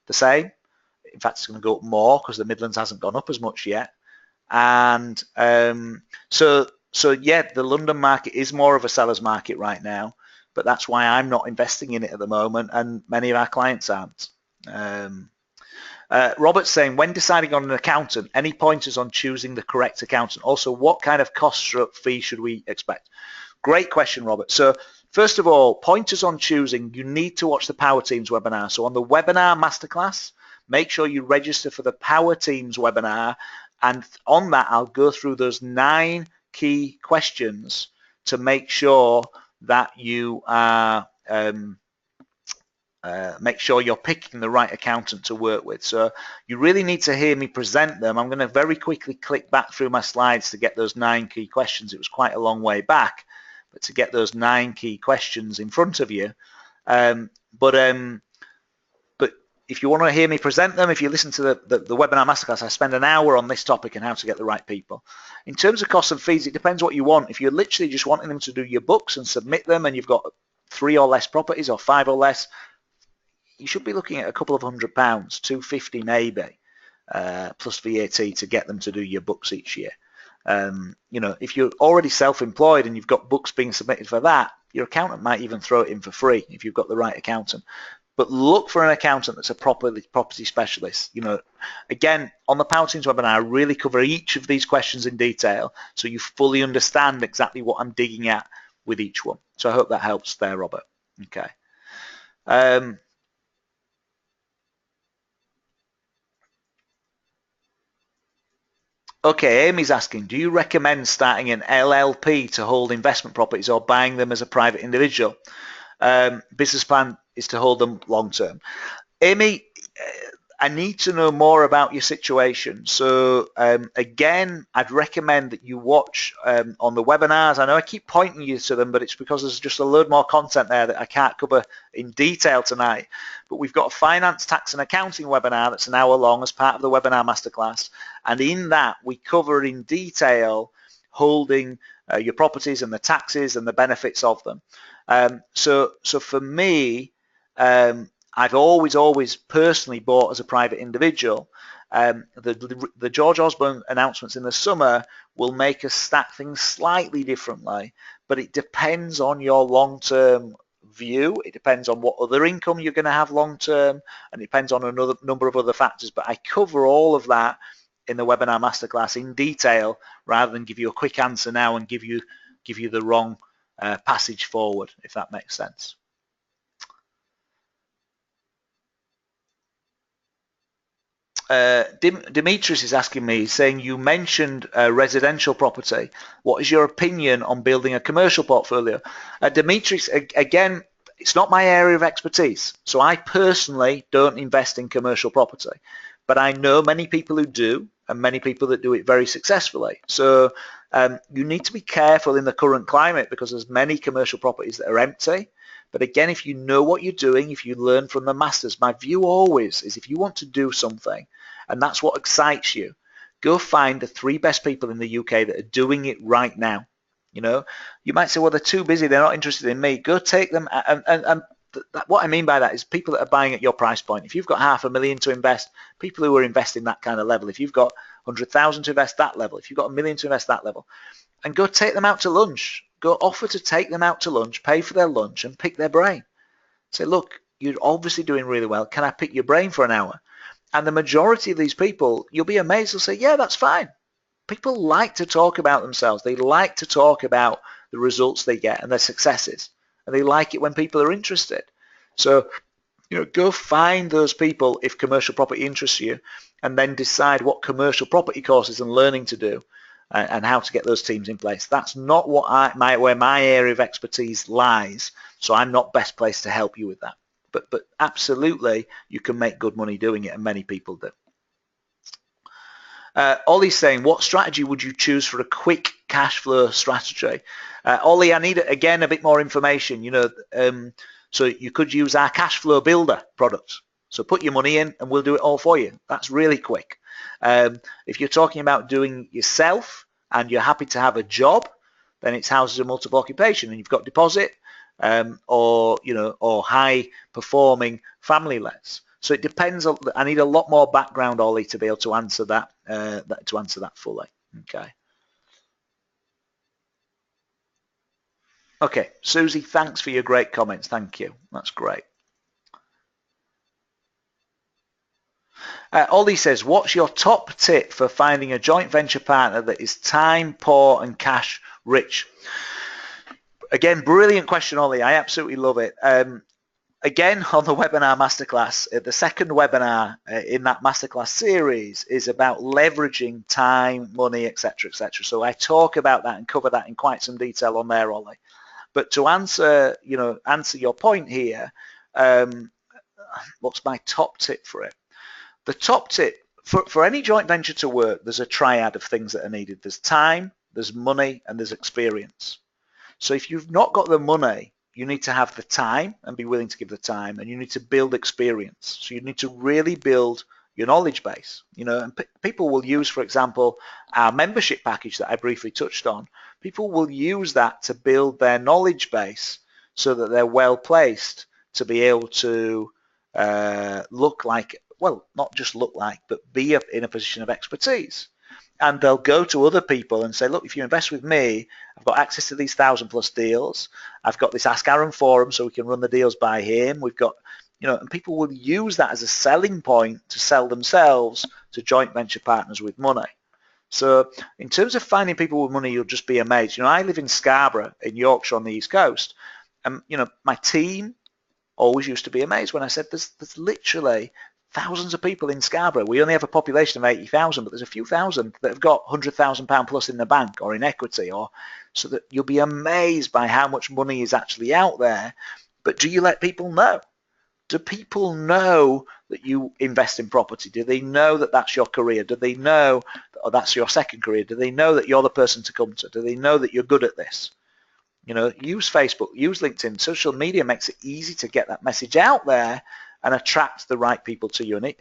Speaker 1: the same. In fact, it's going to go up more because the Midlands hasn't gone up as much yet. And so yeah, the London market is more of a seller's market right now. But that's why I'm not investing in it at the moment, and many of our clients aren't. Robert's saying, when deciding on an accountant, any pointers on choosing the correct accountant? Also, what kind of cost fee should we expect? Great question, Robert. So first of all, pointers on choosing, you need to watch the Power Teams webinar. So on the webinar masterclass, make sure you register for the Power Teams webinar. And on that, I'll go through those 9 key questions to make sure that you are make sure you're picking the right accountant to work with. So you really need to hear me present them. I'm going to very quickly click back through my slides to get those 9 key questions. It was quite a long way back, but to get those 9 key questions in front of you. But if you want to hear me present them, if you listen to the webinar masterclass, I spend an hour on this topic and how to get the right people. In terms of costs and fees, it depends what you want. If you're literally just wanting them to do your books and submit them, and you've got 3 or less properties or 5 or less, you should be looking at a couple of £100, 250 maybe. plus VAT to get them to do your books each year. If you're already self-employed and you've got books being submitted for that, your accountant might even throw it in for free if you've got the right accountant. But look for an accountant that's a property specialist. Again, on the Power Teams webinar, I really cover each of these questions in detail so you fully understand exactly what I'm digging at with each one. So I hope that helps there, Robert. Okay. Okay, Amy's asking, do you recommend starting an LLP to hold investment properties or buying them as a private individual? Business plan is to hold them long term. Amy, I need to know more about your situation. So again, I'd recommend that you watch on the webinars. I know I keep pointing you to them, but it's because there's just a load more content there that I can't cover in detail tonight. But we've got a finance, tax and accounting webinar that's an hour long as part of the webinar masterclass. And in that, we cover in detail holding your properties and the taxes and the benefits of them. So for me, I've always personally bought as a private individual. The George Osborne announcements in the summer will make us stack things slightly differently, but it depends on your long-term view. It depends on what other income you're going to have long-term, and it depends on another number of other factors. But I cover all of that in the webinar masterclass in detail, rather than give you a quick answer now and give you the wrong passage forward, if that makes sense. Demetrius is asking me, saying you mentioned residential property. What is your opinion on building a commercial portfolio? Demetrius, again, it's not my area of expertise. So I personally don't invest in commercial property, but I know many people who do and many people that do it very successfully. So you need to be careful in the current climate because there's many commercial properties that are empty. But again, if you know what you're doing, if you learn from the masters, my view always is if you want to do something, and that's what excites you, go find the 3 best people in the UK that are doing it right now. You might say, well, they're too busy, they're not interested in me. Go take them, and what I mean by that is people that are buying at your price point. If you've got $500,000 to invest, people who are investing that kind of level. If you've got 100,000 to invest that level, if you've got $1 million to invest that level, and go take them out to lunch. Go offer to take them out to lunch, pay for their lunch and pick their brain. Say, look, you're obviously doing really well. Can I pick your brain for an hour? And the majority of these people, you'll be amazed, they'll say, yeah, that's fine. People like to talk about themselves. They like to talk about the results they get and their successes. And they like it when people are interested. So, go find those people if commercial property interests you, and then decide what commercial property courses and learning to do. And how to get those teams in place. That's not what where my area of expertise lies, so I'm not best placed to help you with that. But absolutely, you can make good money doing it, and many people do. Ollie's saying, what strategy would you choose for a quick cash flow strategy? Ollie, I need, again, a bit more information. So you could use our cash flow builder product. So put your money in and we'll do it all for you. That's really quick. If you're talking about doing yourself and you're happy to have a job, then it's houses of multiple occupation and you've got deposit or high performing family lets. So it depends. I need a lot more background, Ollie, to be able to answer that fully. Okay, Susie, thanks for your great comments. Thank you. That's great. Ollie says, what's your top tip for finding a joint venture partner that is time poor and cash rich? Again, brilliant question, Ollie. I absolutely love it. Again, on the webinar masterclass, the second webinar in that masterclass series is about leveraging time, money, etc., etc. So I talk about that and cover that in quite some detail on there, Ollie. But to answer your point here, what's my top tip for it? The top tip, for any joint venture to work, there's a triad of things that are needed. There's time, there's money, and there's experience. So if you've not got the money, you need to have the time and be willing to give the time, and you need to build experience. So you need to really build your knowledge base. And people will use, for example, our membership package that I briefly touched on. People will use that to build their knowledge base so that they're well placed to be able to look like well, not just look like, but be in a position of expertise. And they'll go to other people and say, look, if you invest with me, I've got access to these 1,000+ deals. I've got this Ask Aaron forum so we can run the deals by him. We've got, and people will use that as a selling point to sell themselves to joint venture partners with money. So in terms of finding people with money, you'll just be amazed. I live in Scarborough in Yorkshire on the East Coast. And, my team always used to be amazed when I said there's literally thousands of people in Scarborough. We only have a population of 80,000, but there's a few thousand that have got £100,000 plus in the bank or in equity, so that you'll be amazed by how much money is actually out there. But do you let people know? Do people know that you invest in property? Do they know that that's your career? Do they know that that's your second career? Do they know that you're the person to come to? Do they know that you're good at this? Use Facebook, use LinkedIn. Social media makes it easy to get that message out there and attract the right people to you. And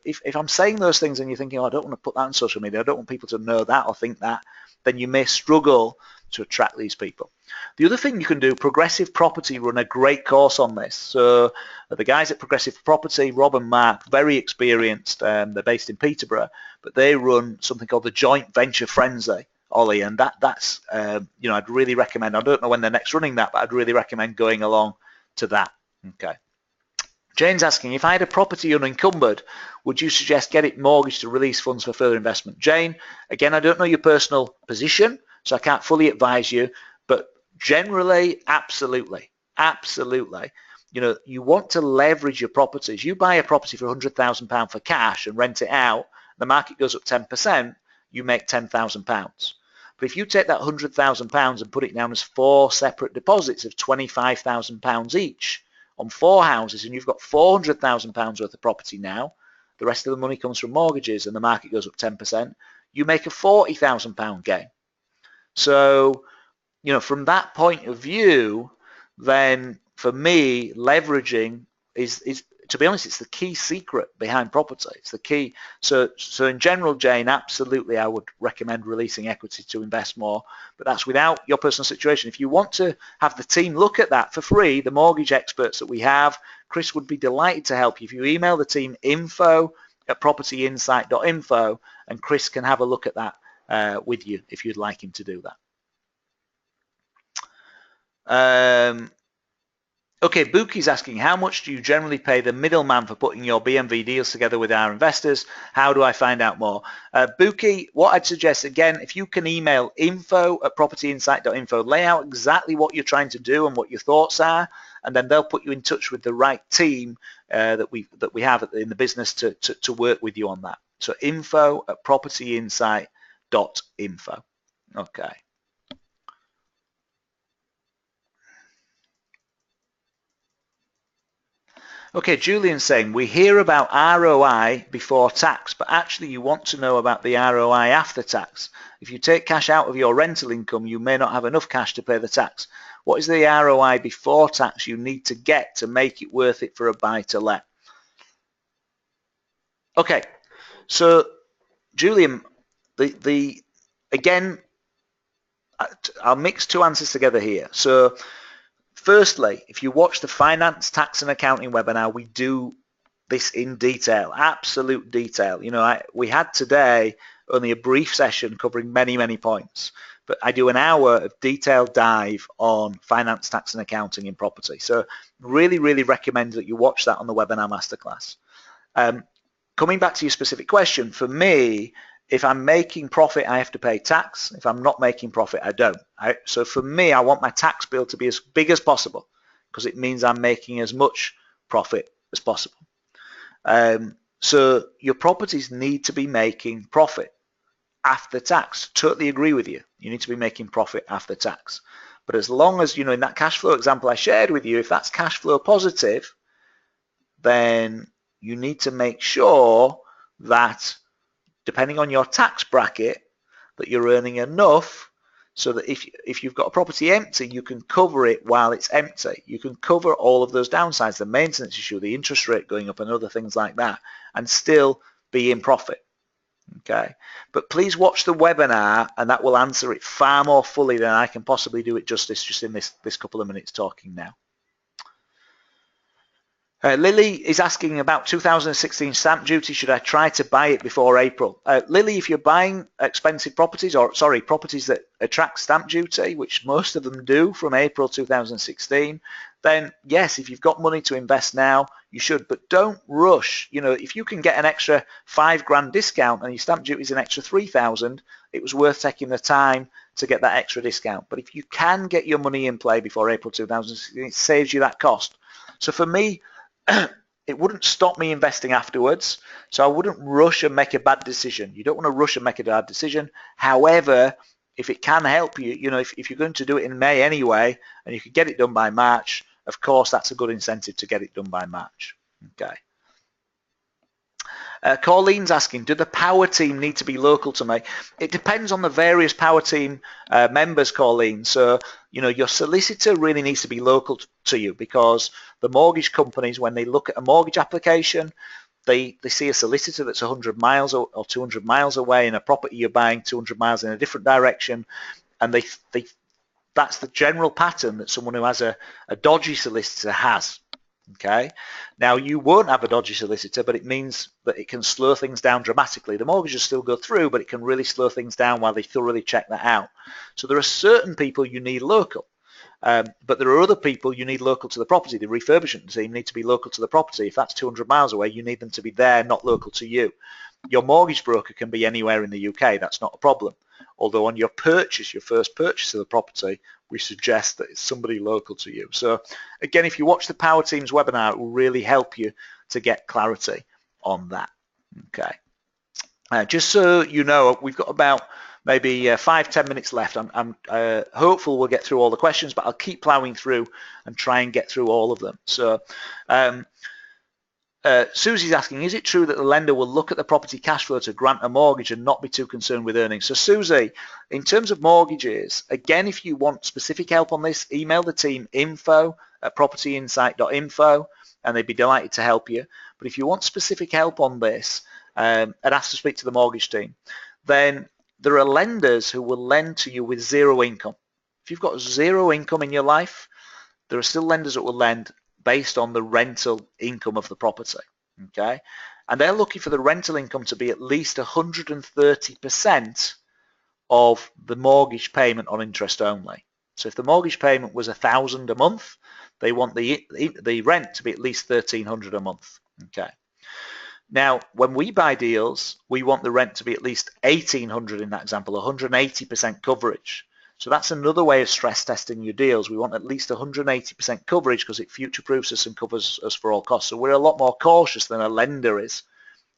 Speaker 1: if I'm saying those things and you're thinking, I don't want to put that on social media, I don't want people to know that or think that, then you may struggle to attract these people. The other thing you can do, Progressive Property run a great course on this. So the guys at Progressive Property, Rob and Mark, very experienced. They're based in Peterborough, but they run something called the Joint Venture Frenzy, Ollie, and that's I'd really recommend. I don't know when they're next running that, but I'd really recommend going along to that. Okay. Jane's asking, if I had a property unencumbered, would you suggest get it mortgaged to release funds for further investment? Jane, again, I don't know your personal position, so I can't fully advise you, but generally, absolutely. You want to leverage your properties. You buy a property for £100,000 for cash and rent it out, the market goes up 10%, you make £10,000. But if you take that £100,000 and put it down as 4 separate deposits of £25,000 each on 4 houses, and you've got £400,000 worth of property now, the rest of the money comes from mortgages and the market goes up 10%, you make a £40,000 gain. So, from that point of view, then for me, leveraging is to be honest, it's the key secret behind property. It's the key. So in general, Jane, absolutely, I would recommend releasing equity to invest more, but that's without your personal situation. If you want to have the team look at that for free, the mortgage experts that we have, Chris would be delighted to help you. If you email the team info@propertyinsight.info, and Chris can have a look at that with you if you'd like him to do that. Okay, Buki's asking, how much do you generally pay the middleman for putting your BMV deals together with our investors? How do I find out more? Buki, what I'd suggest, again, if you can email info@propertyinsight.info, lay out exactly what you're trying to do and what your thoughts are, and then they'll put you in touch with the right team that we have in the business to work with you on that. So info@propertyinsight.info. Okay. Okay, Julian's saying, we hear about ROI before tax, but actually you want to know about the ROI after tax. If you take cash out of your rental income, you may not have enough cash to pay the tax. What is the ROI before tax you need to get to make it worth it for a buy-to-let? Okay, so Julian, again, I'll mix two answers together here. So firstly, if you watch the finance, tax and accounting webinar, we do this in detail, absolute detail. We had today only a brief session covering many, many points, but I do an hour of detailed dive on finance, tax and accounting in property. So really, really recommend that you watch that on the webinar masterclass. Coming back to your specific question, for me, if I'm making profit, I have to pay tax. If I'm not making profit, I don't. So for me, I want my tax bill to be as big as possible because it means I'm making as much profit as possible. So your properties need to be making profit after tax. Totally agree with you. You need to be making profit after tax. But as long as, in that cash flow example I shared with you, if that's cash flow positive, then you need to make sure that depending on your tax bracket, that you're earning enough so that if you've got a property empty, you can cover it while it's empty. You can cover all of those downsides, the maintenance issue, the interest rate going up and other things like that, and still be in profit. Okay, but please watch the webinar and that will answer it far more fully than I can possibly do it justice just in this couple of minutes talking now. Lily is asking about 2016 stamp duty. Should I try to buy it before April? Lily, if you're buying expensive properties, or sorry, properties that attract stamp duty, which most of them do from April 2016, then yes, if you've got money to invest now, you should, but don't rush. You know, if you can get an extra £5,000 discount and your stamp duty is an extra 3,000, it was worth taking the time to get that extra discount. But if you can get your money in play before April 2016, it saves you that cost. So for me, it wouldn't stop me investing afterwards. So I wouldn't rush and make a bad decision. You don't want to rush and make a bad decision. However, if it can help you, you know, if you're going to do it in May anyway, and you can get it done by March, of course, that's a good incentive to get it done by March. Okay. Corlene's asking, do the power team need to be local to me? It depends on the various power team members, Corleen. So, you know, your solicitor really needs to be local to you, because the mortgage companies, when they look at a mortgage application, they see a solicitor that's 100 miles or 200 miles away in a property you're buying 200 miles in a different direction, and that's the general pattern that someone who has a dodgy solicitor has. Okay, now you won't have a dodgy solicitor, but it means that it can slow things down dramatically. The mortgages still go through, but it can really slow things down while they thoroughly check that out. So there are certain people you need local, but there are other people you need local to the property. The refurbishment team need to be local to the property. If that's 200 miles away, you need them to be there, not local to you. Your mortgage broker can be anywhere in the UK. That's not a problem. Although on your purchase, your first purchase of the property, we suggest that it's somebody local to you. So again, if you watch the Power Teams webinar, it will really help you to get clarity on that. Okay. Just so you know, we've got about maybe 5-10 minutes left. I'm hopeful we'll get through all the questions, but I'll keep plowing through and try and get through all of them. So Susie's asking, is it true that the lender will look at the property cash flow to grant a mortgage and not be too concerned with earnings? So Susie, in terms of mortgages, again, if you want specific help on this, email the team info@propertyinsight.info and they'd be delighted to help you. But if you want specific help on this and ask to speak to the mortgage team, then there are lenders who will lend to you with zero income. If you've got zero income in your life, there are still lenders that will lend based on the rental income of the property, okay? And they're looking for the rental income to be at least 130% of the mortgage payment on interest only. So if the mortgage payment was $1,000 a month, they want the rent to be at least $1,300 a month, okay? Now, when we buy deals, we want the rent to be at least $1,800 in that example, 180% coverage. So that's another way of stress testing your deals. We want at least 180% coverage because it future-proofs us and covers us for all costs. So we're a lot more cautious than a lender is,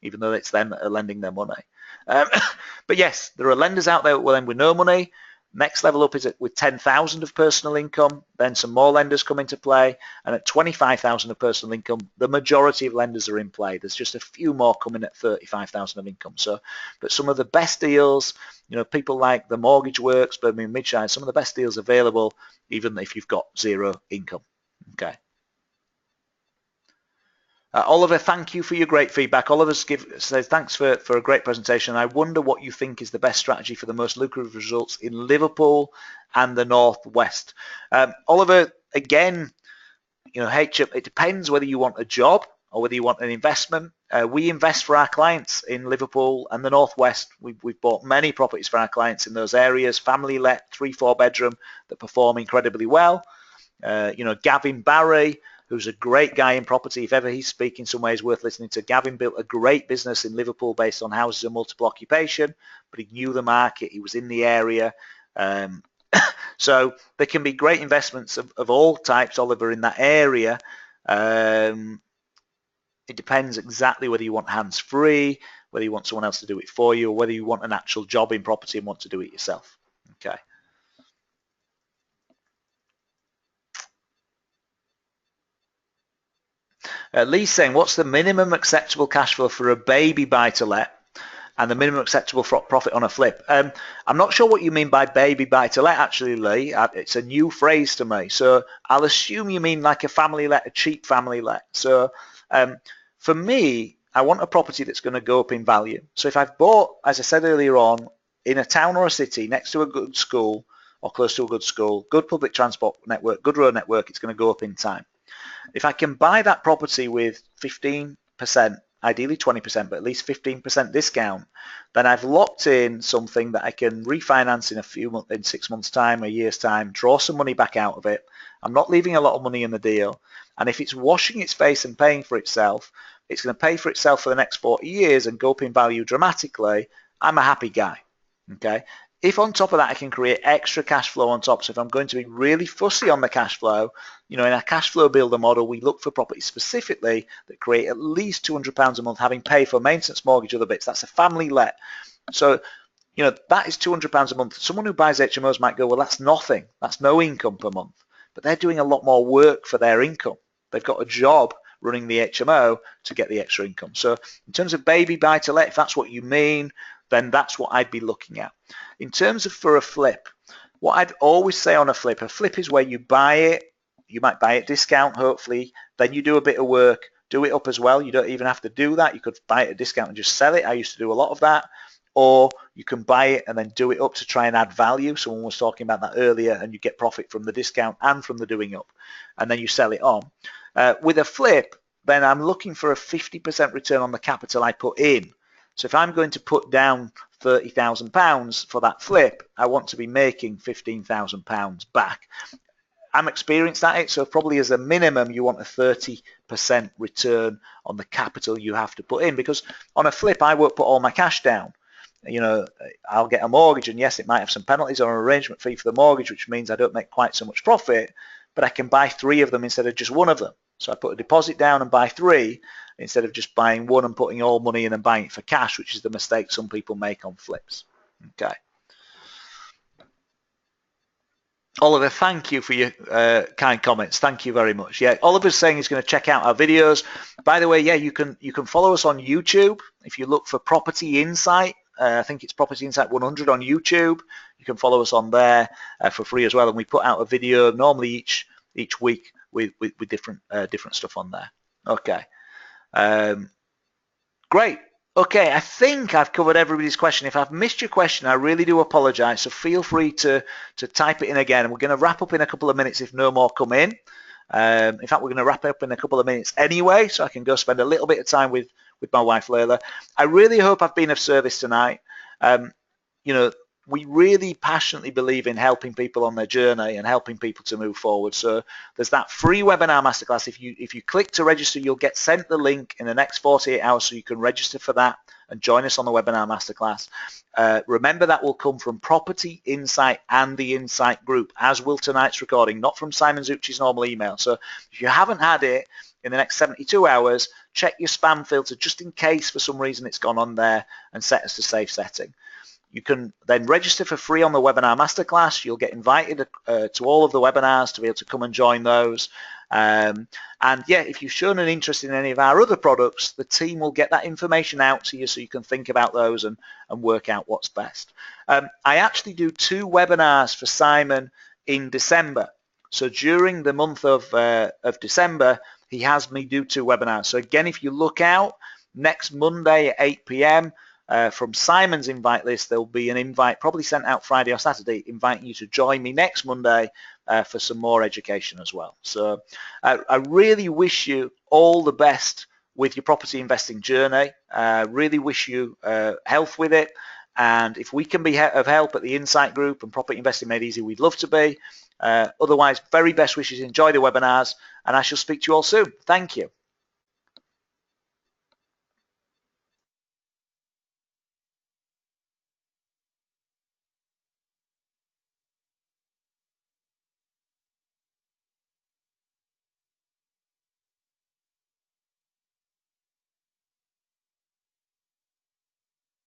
Speaker 1: even though it's them that are lending their money. But yes, there are lenders out there that will lend with no money. Next level up is with 10,000 of personal income. Then some more lenders come into play. And at 25,000 of personal income, the majority of lenders are in play. There's just a few more coming at 35,000 of income. So, but some of the best deals, you know, people like the Mortgage Works, Birmingham Midshine, some of the best deals available, even if you've got zero income. Okay. Oliver, thank you for your great feedback. Oliver says, thanks for a great presentation. I wonder what you think is the best strategy for the most lucrative results in Liverpool and the Northwest. Oliver, again, you know, it depends whether you want a job or whether you want an investment. We invest for our clients in Liverpool and the Northwest. We've bought many properties for our clients in those areas, family let, 3-4 bedroom that perform incredibly well. You know, Gavin Barry, who's a great guy in property. If ever he's speaking somewhere, he's worth listening to. Gavin built a great business in Liverpool based on houses of multiple occupation, but he knew the market. He was in the area. So there can be great investments of all types, Oliver, in that area. It depends exactly whether you want hands-free, whether you want someone else to do it for you, or whether you want an actual job in property and want to do it yourself. Okay. Lee's saying, what's the minimum acceptable cash flow for a baby buy-to-let and the minimum acceptable profit on a flip? I'm not sure what you mean by baby buy-to-let, actually, Lee. It's a new phrase to me. So I'll assume you mean like a family let, a cheap family let. So for me, I want a property that's going to go up in value. So if I've bought, as I said earlier on, in a town or a city next to a good school or close to a good school, good public transport network, good road network, it's going to go up in time. If I can buy that property with 15%, ideally 20%, but at least 15% discount, then I've locked in something that I can refinance in 6 months' time, a year's time, draw some money back out of it. I'm not leaving a lot of money in the deal. And if it's washing its face and paying for itself, it's going to pay for itself for the next 40 years and go up in value dramatically. I'm a happy guy. Okay. If on top of that I can create extra cash flow on top, so if I'm going to be really fussy on the cash flow, in our cash flow builder model, we look for properties specifically that create at least £200 a month, having paid for maintenance, mortgage, other bits. That's a family let. So, that is £200 a month. Someone who buys HMOs might go, well, that's nothing. That's no income per month. But they're doing a lot more work for their income. They've got a job running the HMO to get the extra income. So in terms of baby buy to let, if that's what you mean, then that's what I'd be looking at. In terms of for a flip, what I'd always say on a flip is where you buy it, you might buy it discount, hopefully, then you do a bit of work, do it up as well. You don't even have to do that. You could buy it at discount and just sell it. I used to do a lot of that. Or you can buy it and then do it up to try and add value. Someone was talking about that earlier, and you get profit from the discount and from the doing up, and then you sell it on. With a flip, then I'm looking for a 50% return on the capital I put in. So if I'm going to put down £30,000 for that flip, I want to be making £15,000 back. I'm experienced at it, so probably as a minimum you want a 30% return on the capital you have to put in, because on a flip I won't put all my cash down. I'll get a mortgage, and yes, it might have some penalties or an arrangement fee for the mortgage, which means I don't make quite so much profit, but I can buy 3 of them instead of just 1 of them. So I put a deposit down and buy 3 instead of just buying 1 and putting all money in and buying it for cash, which is the mistake some people make on flips. Okay. Oliver, thank you for your kind comments. Thank you very much. Yeah, Oliver's saying he's going to check out our videos. By the way, yeah, you can follow us on YouTube. If you look for Property Insight, I think it's Property Insight 100 on YouTube. You can follow us on there for free as well. And we put out a video normally each week with different stuff on there. Okay, great. Okay, I think I've covered everybody's question. If I've missed your question, I really do apologize. So feel free to type it in again. And we're going to wrap up in a couple of minutes if no more come in. In fact, we're going to wrap up in a couple of minutes anyway, so I can go spend a little bit of time with my wife, Layla. I really hope I've been of service tonight. We really passionately believe in helping people on their journey and helping people to move forward. So there's that free webinar masterclass. If you click to register, you'll get sent the link in the next 48 hours, so you can register for that and join us on the webinar masterclass. Remember, that will come from Property Insight and the Insight Group, as will tonight's recording, not from Simon Zucci's normal email. So if you haven't had it in the next 72 hours, check your spam filter just in case for some reason it's gone on there, and set us to safe setting. You can then register for free on the webinar masterclass. You'll get invited to all of the webinars to be able to come and join those. And yeah, if you've shown an interest in any of our other products, the team will get that information out to you so you can think about those and work out what's best. I actually do 2 webinars for Simon in December. So during the month of December, he has me do 2 webinars. So again, if you look out, next Monday at 8 p.m., from Simon's invite list, there'll be an invite probably sent out Friday or Saturday inviting you to join me next Monday for some more education as well. So I really wish you all the best with your property investing journey. Really wish you health with it. And if we can be of help at the Insight Group and Property Investing Made Easy, we'd love to be. Otherwise, very best wishes. Enjoy the webinars, and I shall speak to you all soon. Thank you.